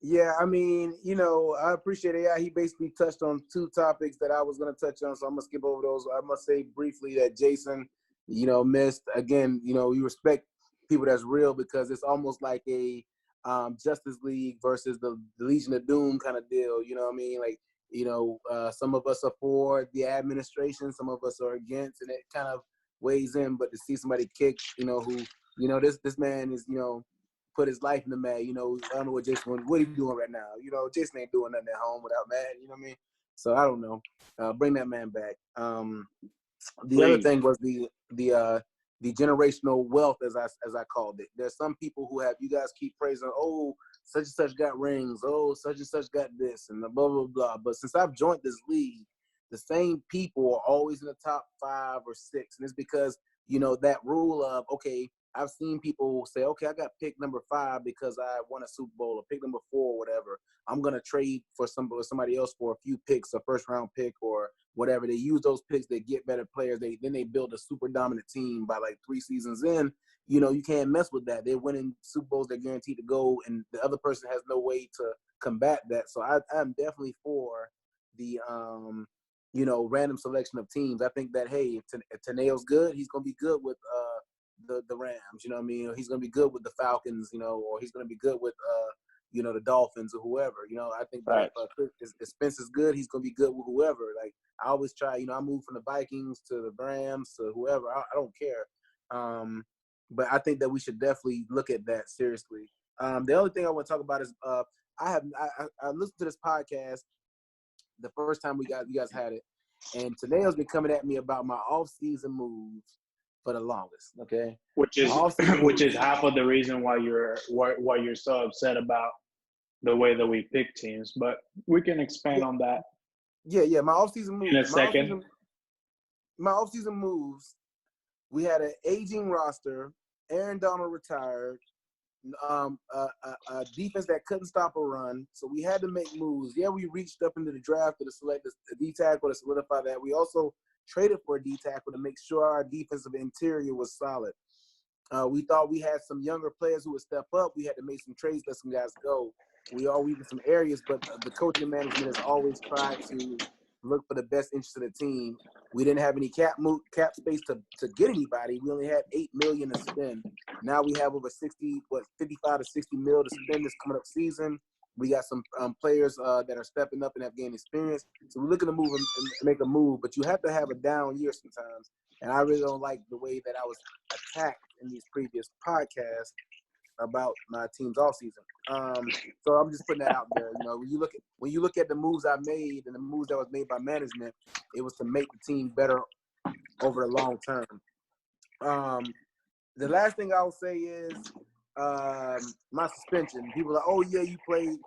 Yeah, I mean, I appreciate it. Yeah, he basically touched on two topics that I was going to touch on, so I'm going to skip over those. I must say briefly that Jason, missed. Again, we respect people that's real because it's almost like a Justice League versus the Legion of Doom kind of deal. You know what I mean? Like, some of us are for the administration, some of us are against, and it kind of weighs in. But to see somebody kick, who, this man is, put his life in the mat. I don't know what Jason, what he doing right now. Jason ain't doing nothing at home without Madden. You know what I mean? So I don't know. Bring that man back. The other thing was the generational wealth, as I called it. There's some people who have, you guys keep praising, oh, such and such got rings, oh, such and such got this, and blah blah blah. But since I've joined this league, the same people are always in the top 5 or 6, and it's because that rule of, okay, I've seen people say, okay, I got pick number 5 because I won a Super Bowl, or pick number 4 or whatever. I'm going to trade for somebody else for a few picks, a first-round pick or whatever. They use those picks, they get better players. Then they build a super dominant team by like 3 seasons in. You can't mess with that. They're winning Super Bowls, they're guaranteed to go, and the other person has no way to combat that. So I'm definitely for the random selection of teams. I think that, hey, if Taneo's good, he's going to be good with the Rams, you know what I mean? Or he's going to be good with the Falcons, or he's going to be good with, the Dolphins or whoever. I think that if Spence is good, he's going to be good with whoever. Like, I always try, I move from the Vikings to the Rams to whoever. I don't care. But I think that we should definitely look at that seriously. The other thing I want to talk about is I listened to this podcast the first time you guys had it, and Taneo's been coming at me about my off-season moves for the longest, okay? Which is half of the reason why you're so upset about the way that we pick teams. But we can expand on that. Yeah. My off-season moves. In a second. My off-season moves. We had an aging roster. Aaron Donald retired. A defense that couldn't stop a run. So we had to make moves. Yeah, we reached up into the draft to select a D tackle to solidify that. We also traded for a D tackle to make sure our defensive interior was solid. We thought we had some younger players who would step up. We had to make some trades, let some guys go. We all weakened some areas, but the coaching management has always tried to look for the best interest of the team. We didn't have any cap space to get anybody. We only had $8 million to spend. Now we have over 55 to 60 mil to spend this coming up season. We got some players that are stepping up and have gained experience. So we're looking to move and make a move, but you have to have a down year sometimes. And I really don't like the way that I was attacked in these previous podcasts about my team's offseason. So I'm just putting that out there. When you look at the moves I made and the moves that was made by management, it was to make the team better over the long term. The last thing I'll say is my suspension. People are like, oh yeah, you played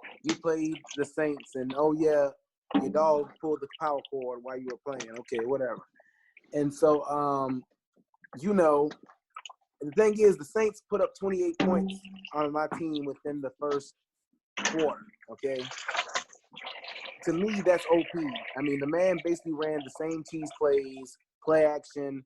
the Saints, and oh yeah, your dog pulled the power cord while you were playing. Okay, whatever. And so the thing is, the Saints put up 28 points on my team within the first quarter, okay? to me, that's OP. I mean, the man basically ran the same cheese plays, play action,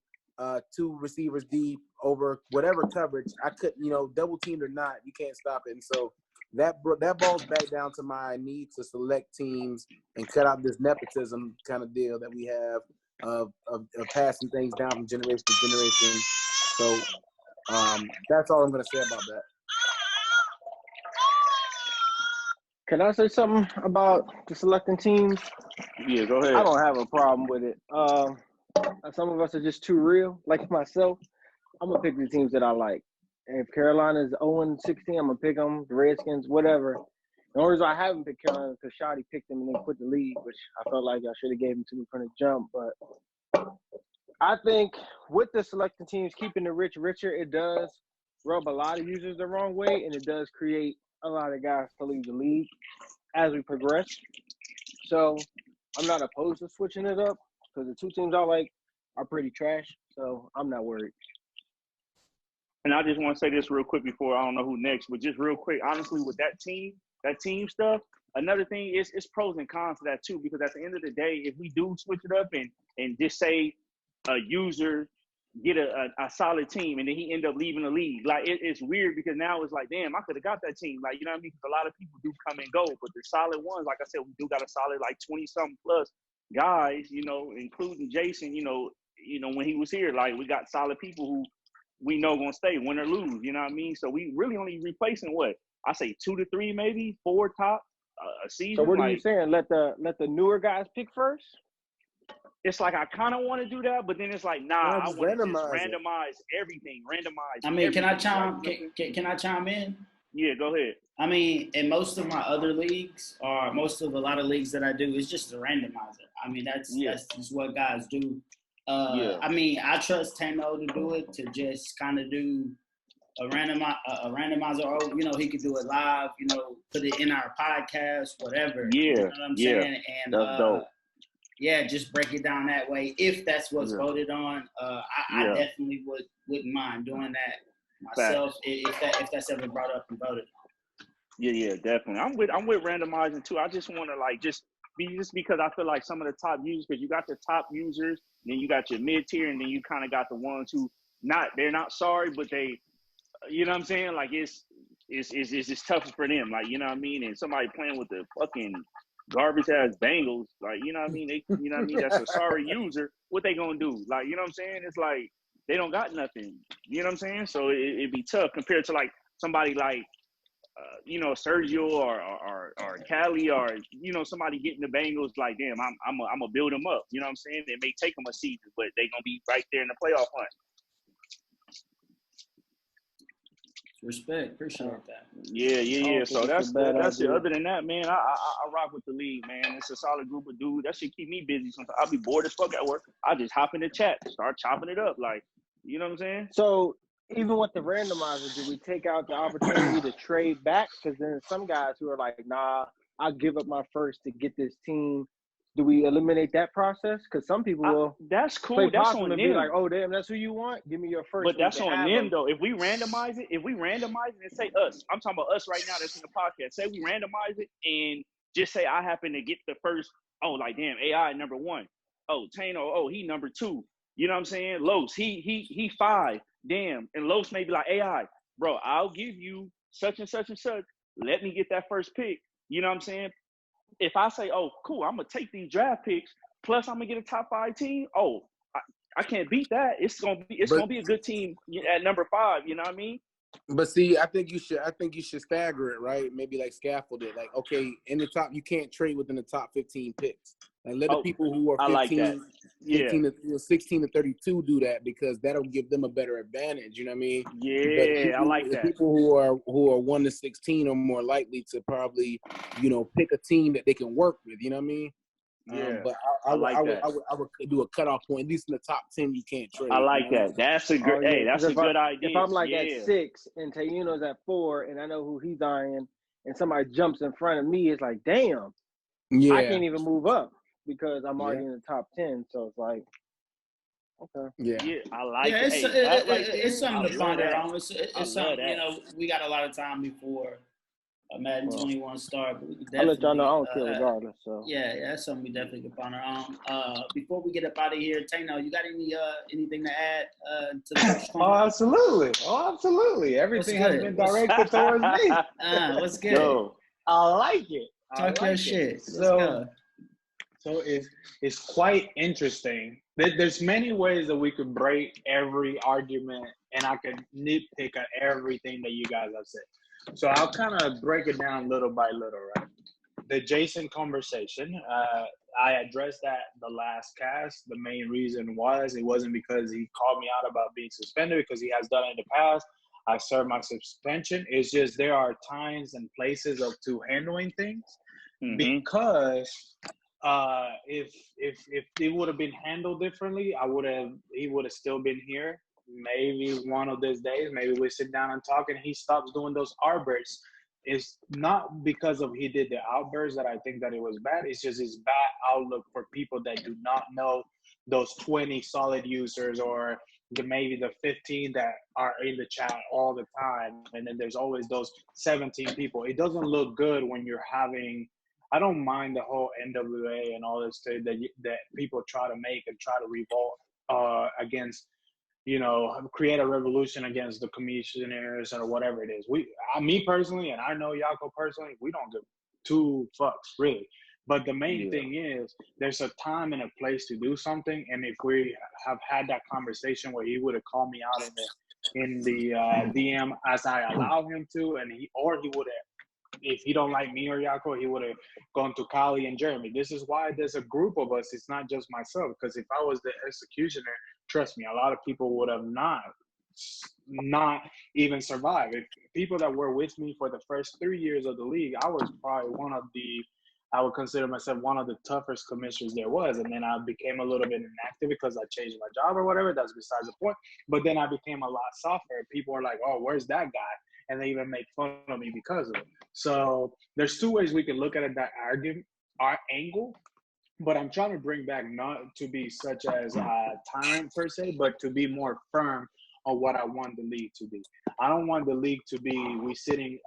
2 receivers deep over whatever coverage. I couldn't, double teamed or not, you can't stop it. And so that ball's back down to my need to select teams and cut out this nepotism kind of deal that we have of passing things down from generation to generation. So that's all I'm going to say about that. Can I say something about the selecting teams? Yeah, go ahead. I don't have a problem with it. Some of us are just too real. Like myself, I'm going to pick the teams that I like. And if Carolina's 0-16, I'm going to pick them. The Redskins, whatever. The only reason I haven't picked Carolina is because Shoddy picked them and then quit the league, which I felt like I should have gave him to me from the jump. But I think with the selecting teams, keeping the rich richer, it does rub a lot of users the wrong way, and it does create a lot of guys to leave the league as we progress. So I'm not opposed to switching it up because the 2 teams I like are pretty trash, so I'm not worried. And I just want to say this real quick before I don't know who next, but just real quick, honestly, with that team stuff, another thing is it's pros and cons to that too, because at the end of the day, if we do switch it up and just say a user get a solid team and then he end up leaving the league, like it's weird because now it's like, damn, I could have got that team. Like, you know what I mean? Because a lot of people do come and go, but the solid ones, like I said, we do got a solid like 20-something plus guys, including Jason, when he was here, like we got solid people who we know gonna stay, win or lose, you know what I mean? So we really only replacing what? I say 2 to 3, maybe 4 top a season. So what are you saying? Let the newer guys pick first? It's like I kind of want to do that, but then it's like, nah, I want to just randomize everything. Randomize. I mean, everything. can I chime in? Yeah, go ahead. I mean, in most of my other leagues, or a lot of leagues that I do, it's just a randomizer. I mean, that's just what guys do. I mean, I trust Tano to do it, to just kind of do a randomizer. Or, he could do it live, put it in our podcast, whatever. Yeah. You know what I'm saying? And that's dope. Yeah, just break it down that way. If that's what's voted on, I definitely wouldn't mind doing that myself if that's ever brought up and voted on. Yeah, definitely. I'm with randomizing too. I just want to just because I feel like some of the top users, because you got the top users, then you got your mid tier, and then you kind of got the ones who they're not sorry, but they, you know what I'm saying? Like it's just tough for them, like, you know what I mean? And somebody playing with the fucking garbage ass Bengals, like, you know what I mean? They, you know what I mean? That's a sorry user. What they gonna do? Like, you know what I'm saying? It's like they don't got nothing. You know what I'm saying? So it'd be tough compared to like somebody like Sergio or Cali, or somebody getting the Bengals. Like, damn, I'm gonna build them up. You know what I'm saying? It may take them a season, but they gonna be right there in the playoff hunt. Respect, appreciate that. Yeah. So that's it. Other than that, man, I rock with the league, man. It's a solid group of dudes. That shit keep me busy. Sometimes I'll be bored as fuck at work. I just hop in the chat, start chopping it up, like, you know what I'm saying? So even with the randomizer, do we take out the opportunity to trade back? Because then there's some guys who are like, nah, I'll give up my first to get this team. Do we eliminate that process? Because some people will. That's cool. That's on them. Be like, oh damn, that's who you want. Give me your first. But that's on them though. If we randomize it, and say us, I'm talking about us right now. That's in the podcast. Say we randomize it and just say I happen to get the first. Oh, like damn, AI number 1. Oh, Tano. Oh, he number 2. You know what I'm saying? Los, he 5. Damn, and Los may be like, AI, bro, I'll give you such and such and such. Let me get that first pick. You know what I'm saying? If I say, oh, cool, I'm going to take these draft picks, plus I'm going to get a top 5 team, I can't beat that. It's gonna be a good team at number 5, you know what I mean? But see, I think you should stagger it, right? Maybe like scaffold it. Like, okay, in the top, you can't trade within the top 15 picks. Like, let the people who are 16 to 32 do that, because that'll give them a better advantage. You know what I mean? Yeah, I like that. People who are 1 to 16 are more likely to probably, pick a team that they can work with. You know what I mean? Yeah, but I would do a cutoff point. At least in the top 10, you can't trade. I like that. That's a good. Hey, that's a good idea. If I'm like at 6 and Tayuno's at 4, and I know who he's eyeing, and somebody jumps in front of me, it's like, damn, I can't even move up because I'm already in the top 10. So it's like, okay, yeah, I like it. It's something to ponder on. It's something, we got a lot of time before a Madden 21 star. But we could I'll let y'all know I don't definitely, care regardless. So yeah, that's something we definitely can ponder on. Before we get up out of here, Tano, you got anything to add to the first Oh, absolutely. Oh, absolutely. Everything has been directed towards me. What's good? Yo, I like it. Talk your shit. Let's So, go. so it's quite interesting. There's many ways that we could break every argument, and I could nitpick at everything that you guys have said. So I'll kind of break it down little by little, right? The Jason conversation, I addressed that the last cast. The main reason was it wasn't because he called me out about being suspended, because he has done it in the past. I served my suspension. It's just there are times and places to handling things, because if it would have been handled differently, he would have still been here. Maybe one of these days, maybe we sit down and talk, and he stops doing those outbursts. It's not because of he did the outbursts that I think that it was bad. It's just his bad outlook for people that do not know those 20 solid users, or maybe the 15 that are in the chat all the time. And then there's always those 17 people. It doesn't look good when you're having, I don't mind the whole NWA and all this stuff that people try to make and try to revolt against, create a revolution against the commissioners or whatever it is. Me personally, and I know Yako personally, we don't give two fucks really. But the main thing is there's a time and a place to do something. And if we have had that conversation where he would have called me out in the DM as I allow him to, and he would have, if he don't like me or Yako, he would have gone to Kali and Jeremy. This is why there's a group of us. It's not just myself. Because if I was the executioner, trust me, a lot of people would have not even survived. If people that were with me for the first 3 years of the league, I was probably I would consider myself one of the toughest commissioners there was. And then I became a little bit inactive because I changed my job or whatever. That's besides the point. But then I became a lot softer. People are like, oh, where's that guy? And they even make fun of me because of it. So there's two ways we can look at it, that argument, our angle. But I'm trying to bring back not to be such as a tyrant per se, but to be more firm on what I want the league to be. I don't want the league to be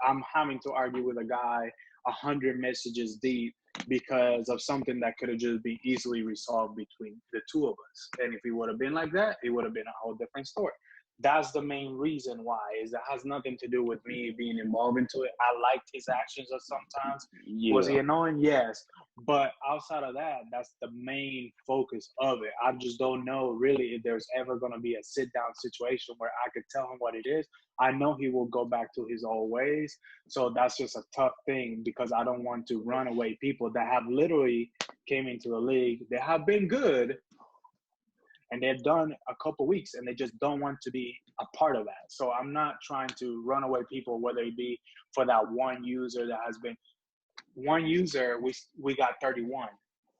I'm having to argue with a guy 100 messages deep because of something that could have just been easily resolved between the two of us. And if it would have been like that, it would have been a whole different story. That's the main reason why. It has nothing to do with me being involved into it. I liked his actions sometimes. Was he annoying? Yes. But outside of that, that's the main focus of it. I just don't know really if there's ever going to be a sit-down situation where I could tell him what it is. I know he will go back to his old ways. So that's just a tough thing, because I don't want to run away people that have literally came into the league. They have been good, and they've done a couple weeks, and they just don't want to be a part of that. So I'm not trying to run away people, whether it be for that one user that has been one user, we got 31.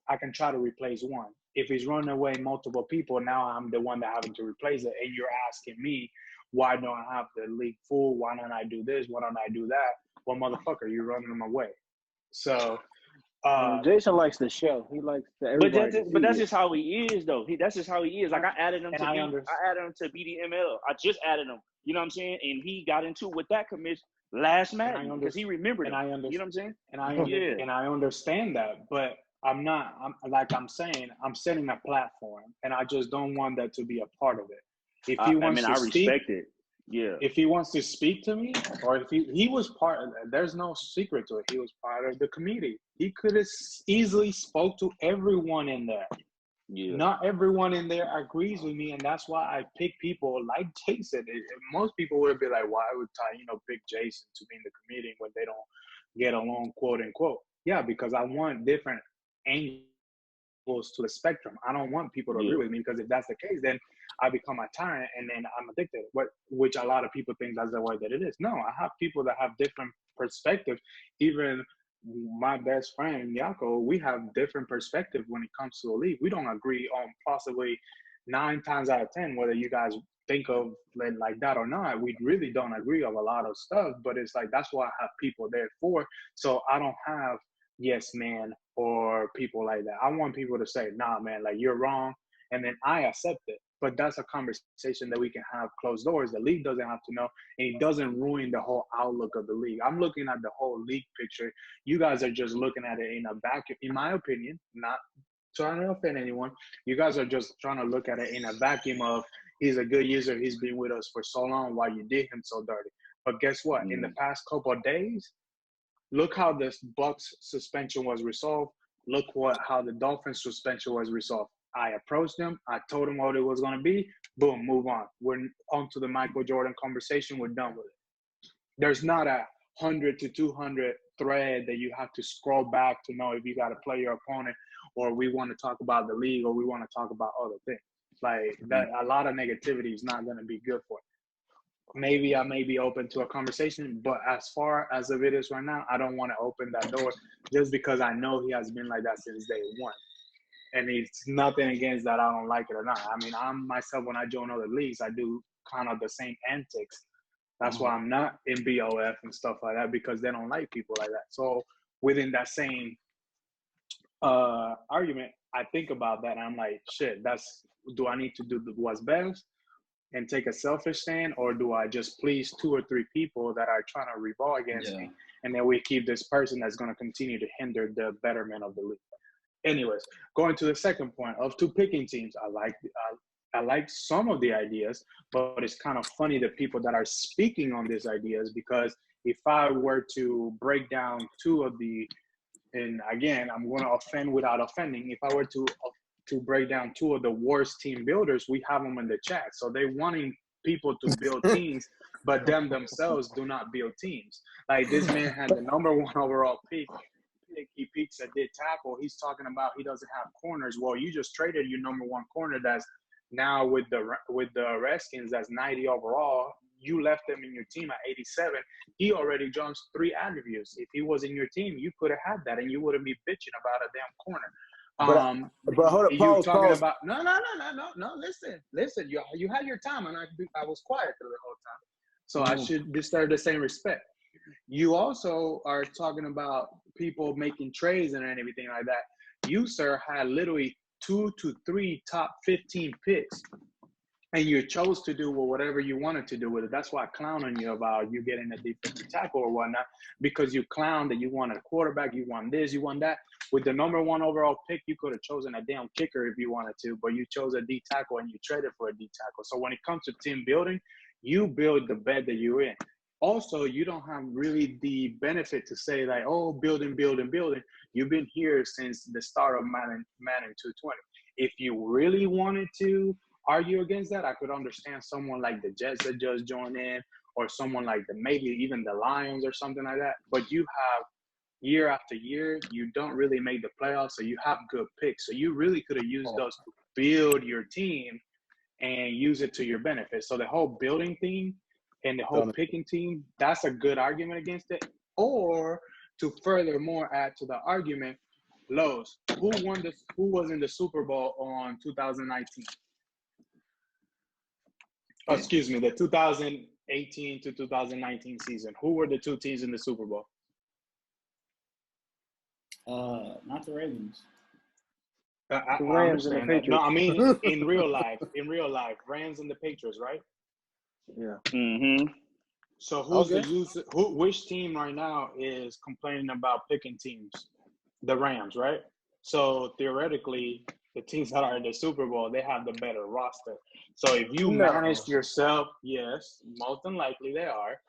I can try to replace one. If he's running away multiple people, now I'm the one that having to replace it. And you're asking me, why don't I have the league full? Why don't I do this? Why don't I do that? Well, motherfucker, you're running them away. So Jason likes the show. He likes everybody. But that's just how he is, though. That's just how he is. Like I added him I added him to BDML. I just added him. You know what I'm saying? And he got into with that commission last Madden because he remembered it. You know what I'm saying? And I understand that, but I'm saying, I'm setting a platform, and I just don't want that to be a part of it. If he wants to respect it. Yeah. If he wants to speak to me, or if he was part of that, there's no secret to it. He was part of the committee. He could have easily spoke to everyone in there. Yeah. Not everyone in there agrees with me, and that's why I pick people like Jason. Most people would be like, why would I, pick Jason to be in the committee when they don't get along, quote unquote? Yeah, because I want different angles to the spectrum. I don't want people to agree with me, because if that's the case, then I become a tyrant, and then I'm addicted, which a lot of people think that's the way that it is. No, I have people that have different perspectives. Even my best friend, Yako, we have different perspectives when it comes to the league. We don't agree on possibly 9 times out of 10, whether you guys think of it like that or not. We really don't agree on a lot of stuff, but it's like, that's why I have people there for. So I don't have yes man or people like that. I want people to say, nah, man, like, you're wrong. and then I accept it. But that's a conversation that we can have closed doors. The league doesn't have to know, and it doesn't ruin the whole outlook of the league. I'm looking at the whole league picture. You guys are just looking at it in a vacuum, in my opinion, not trying to offend anyone. You guys are just trying to look at it in a vacuum of, he's a good user, he's been with us for so long, why you did him so dirty. But guess what? In the past couple of days, look how the Bucks suspension was resolved. Look how the Dolphins suspension was resolved. I approached them. I told them what it was going to be. Boom, move on. We're on to the Michael Jordan conversation. We're done with it. There's not a 100 to 200 thread that you have to scroll back to know if you got to play your opponent, or we want to talk about the league, or we want to talk about other things. Like that, a lot of negativity is not going to be good for it. Maybe I may be open to a conversation, but as far as it is right now, I don't want to open that door just because I know he has been like that since day one. And it's nothing against that. I don't like it or not. I mean, I'm myself, when I join other leagues, I do kind of the same antics. That's why I'm not in BOF and stuff like that, because they don't like people like that. So within that same argument, I think about that. And I'm like, shit, do I need to do what's best and take a selfish stand, or do I just please 2 or 3 people that are trying to rebel against me, and then we keep this person that's going to continue to hinder the betterment of the league? Anyways, going to the second point of 2 picking teams, I like some of the ideas, but it's kind of funny the people that are speaking on these ideas, because if I were to break down 2 of the, and again, I'm going to offend without offending, if I were to break down 2 of the worst team builders, we have them in the chat. So they're wanting people to build teams, but themselves do not build teams. Like, this man had the #1 overall pick. He peaks at did tackle. He's talking about he doesn't have corners. Well, you just traded your #1 corner that's now with the Redskins, that's 90 overall. You left him in your team at 87. He already jumps 3 attributes. If he was in your team, you could have had that, and you wouldn't be bitching about a damn corner. But hold up, pause. About no. Listen. You had your time, and I was quiet through the whole time. So I should deserve the same respect. You also are talking about people making trades and everything like that. You, sir, had literally 2 to 3 top 15 picks, and you chose to do whatever you wanted to do with it. That's why I clown on you about you getting a defensive tackle or whatnot, because you clown that you want a quarterback, you want this, you want that. With the #1 overall pick, you could have chosen a damn kicker if you wanted to, but you chose a D tackle and you traded for a D tackle. So when it comes to team building, you build the bed that you're in. Also, you don't have really the benefit to say like, oh, building. You've been here since the start of Madden 220. If you really wanted to argue against that, I could understand someone like the Jets that just joined in, or someone like maybe even the Lions or something like that. But you have year after year, you don't really make the playoffs, so you have good picks. So you really could have used those to build your team and use it to your benefit. So the whole building thing and the whole picking team, that's a good argument against it. Or to furthermore add to the argument, Lowe's, who was in the Super Bowl on 2019? Excuse me, the 2018 to 2019 season. Who were the 2 teams in the Super Bowl? Not the Ravens. The Rams and the Patriots. No, I mean in real life, Rams and the Patriots, right? Yeah. Mm-hmm. So which team right now is complaining about picking teams? The Rams, right? So theoretically, the teams that are in the Super Bowl, they have the better roster. So if you manage yourself, yes, most than likely they are,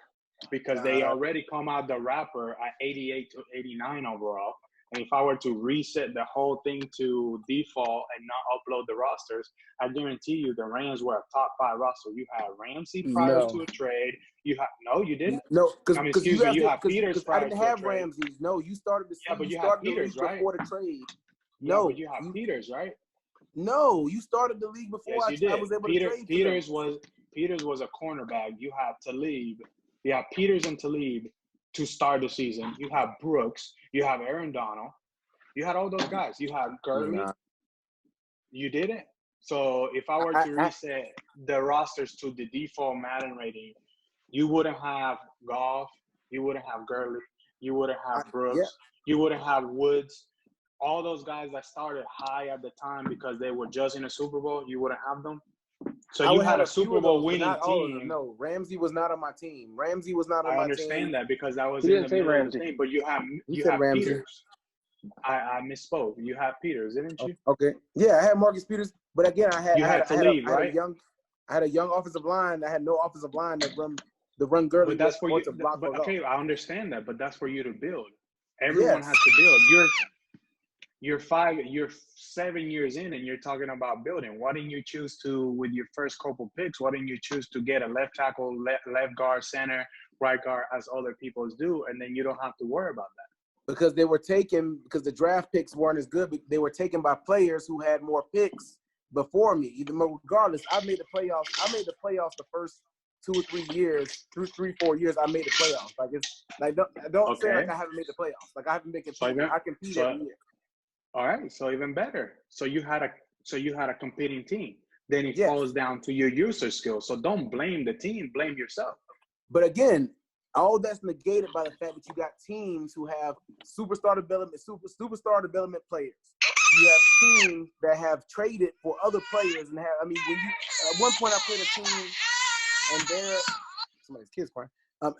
because they already come out the wrapper at 88 to 89 overall. And if I were to reset the whole thing to default and not upload the rosters, I guarantee you the Rams were a top 5 roster. You had Ramsey prior to a trade. You didn't? No, because you have Peters prior I didn't to a have trade. Ramsey. No, you started the season. But you started have Peters, the league right? before the trade. Yeah, No, but you have Peters, right? No, you started the league before I was able to trade. Peters was a cornerback. You have Talib. You have Peters and Talib to start the season. You have Brooks. You have Aaron Donald. You had all those guys. You had Gurley. You didn't. So if I were to reset the rosters to the default Madden rating, you wouldn't have Goff. You wouldn't have Gurley. You wouldn't have Brooks. You wouldn't have Woods. all those guys that started high at the time because they were just in a Super Bowl, you wouldn't have them. So you had a Super Bowl winning team. No, Ramsey was not on my team. Ramsey was not on my team. I understand that because that was He in didn't the say middle of Ramsey. the team. But you have Ramsey. Peters. I misspoke. You have Peters, didn't you? Okay. Yeah, I had Marcus Peters, but again, I had right? I had a young offensive line. I had no offensive line that run girdle. But that's for you. But okay, I understand that, but that's for you to build. Everyone has to build. You're 7 years in, and you're talking about building. Why didn't you choose to, with your first couple picks, why didn't you choose to get a left tackle, left guard, center, right guard, as other people do, and then you don't have to worry about that? Because they were taken, because the draft picks weren't as good. They were taken by players who had more picks before me. Even regardless, I made the playoffs. I made the playoffs the first 2 or 3 years, 4 years. I made the playoffs. Like it's like don't say like I haven't made the playoffs. Like I haven't been competing. I compete every year. All right, so even better. So you had a competing team. Then it falls down to your user skills. So don't blame the team, blame yourself. But again, all that's negated by the fact that you got teams who have superstar development players. You have teams that have traded for other players and have. I mean, when you at one point I played a team and somebody's kids crying.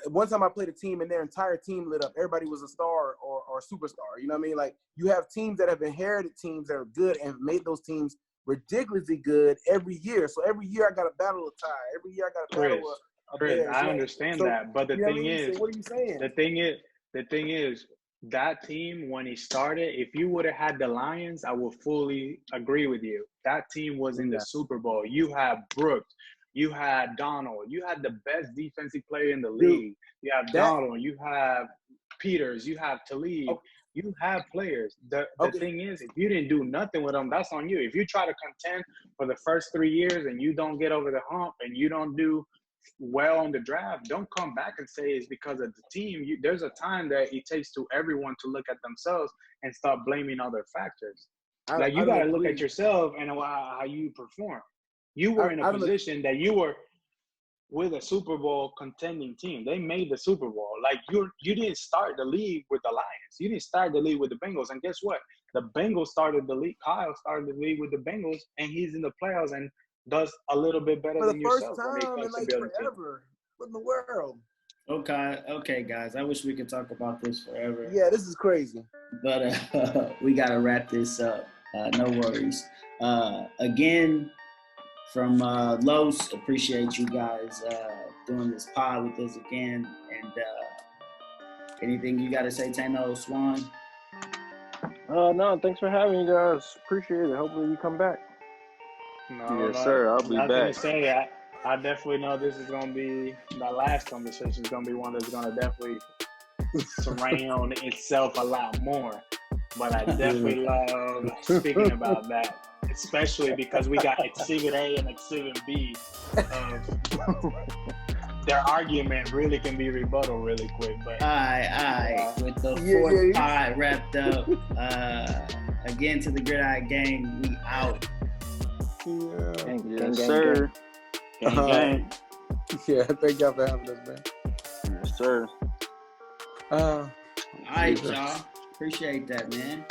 One time I played a team and their entire team lit up. Everybody was a star or a superstar. You know what I mean? Like you have teams that have inherited teams that are good and made those teams ridiculously good every year. So every year I got to battle a tie. Every year I got to battle a Bears. I understand that, but the thing is, so what are you saying? The thing is, that team when he started, if you would have had the Lions, I would fully agree with you. That team was in the Super Bowl. You had Brooks. You had Donald. You had the best defensive player in the league. You have Donald. You have Peters. You have Talib. Okay. You have players. The thing is, if you didn't do nothing with them, that's on you. If you try to contend for the first 3 years and you don't get over the hump and you don't do well on the draft, don't come back and say it's because of the team. There's a time that it takes to everyone to look at themselves and stop blaming other factors. You got to look at yourself and how you perform. You were in a position that you were with a Super Bowl contending team. They made the Super Bowl. Like you didn't start the league with the Lions. You didn't start the league with the Bengals. And guess what? The Bengals started the league. Kyle started the league with the Bengals, and he's in the playoffs and does a little bit better than yourself. For the first time in like forever. What in the world? Okay, guys. I wish we could talk about this forever. Yeah, this is crazy. But we gotta wrap this up. No worries. Again. From Los, appreciate you guys doing this pod with us again. And anything you got to say, Tano, Swan? No, thanks for having me, guys. Appreciate it. Hopefully you come back. Yes, sir. I'll be back. I definitely know this is going to be the last conversation. Is going to be one that's going to definitely surround itself a lot more. But I definitely love speaking about that. Especially because we got Exhibit A and Exhibit B. Their argument really can be rebuttal really quick. But all right. With the fourth pod wrapped up, again to the GridIron Gang, we out. Yes, sir. Gang. Yeah, thank y'all for having us, man. Yes, sir. All right, y'all. Appreciate that, man.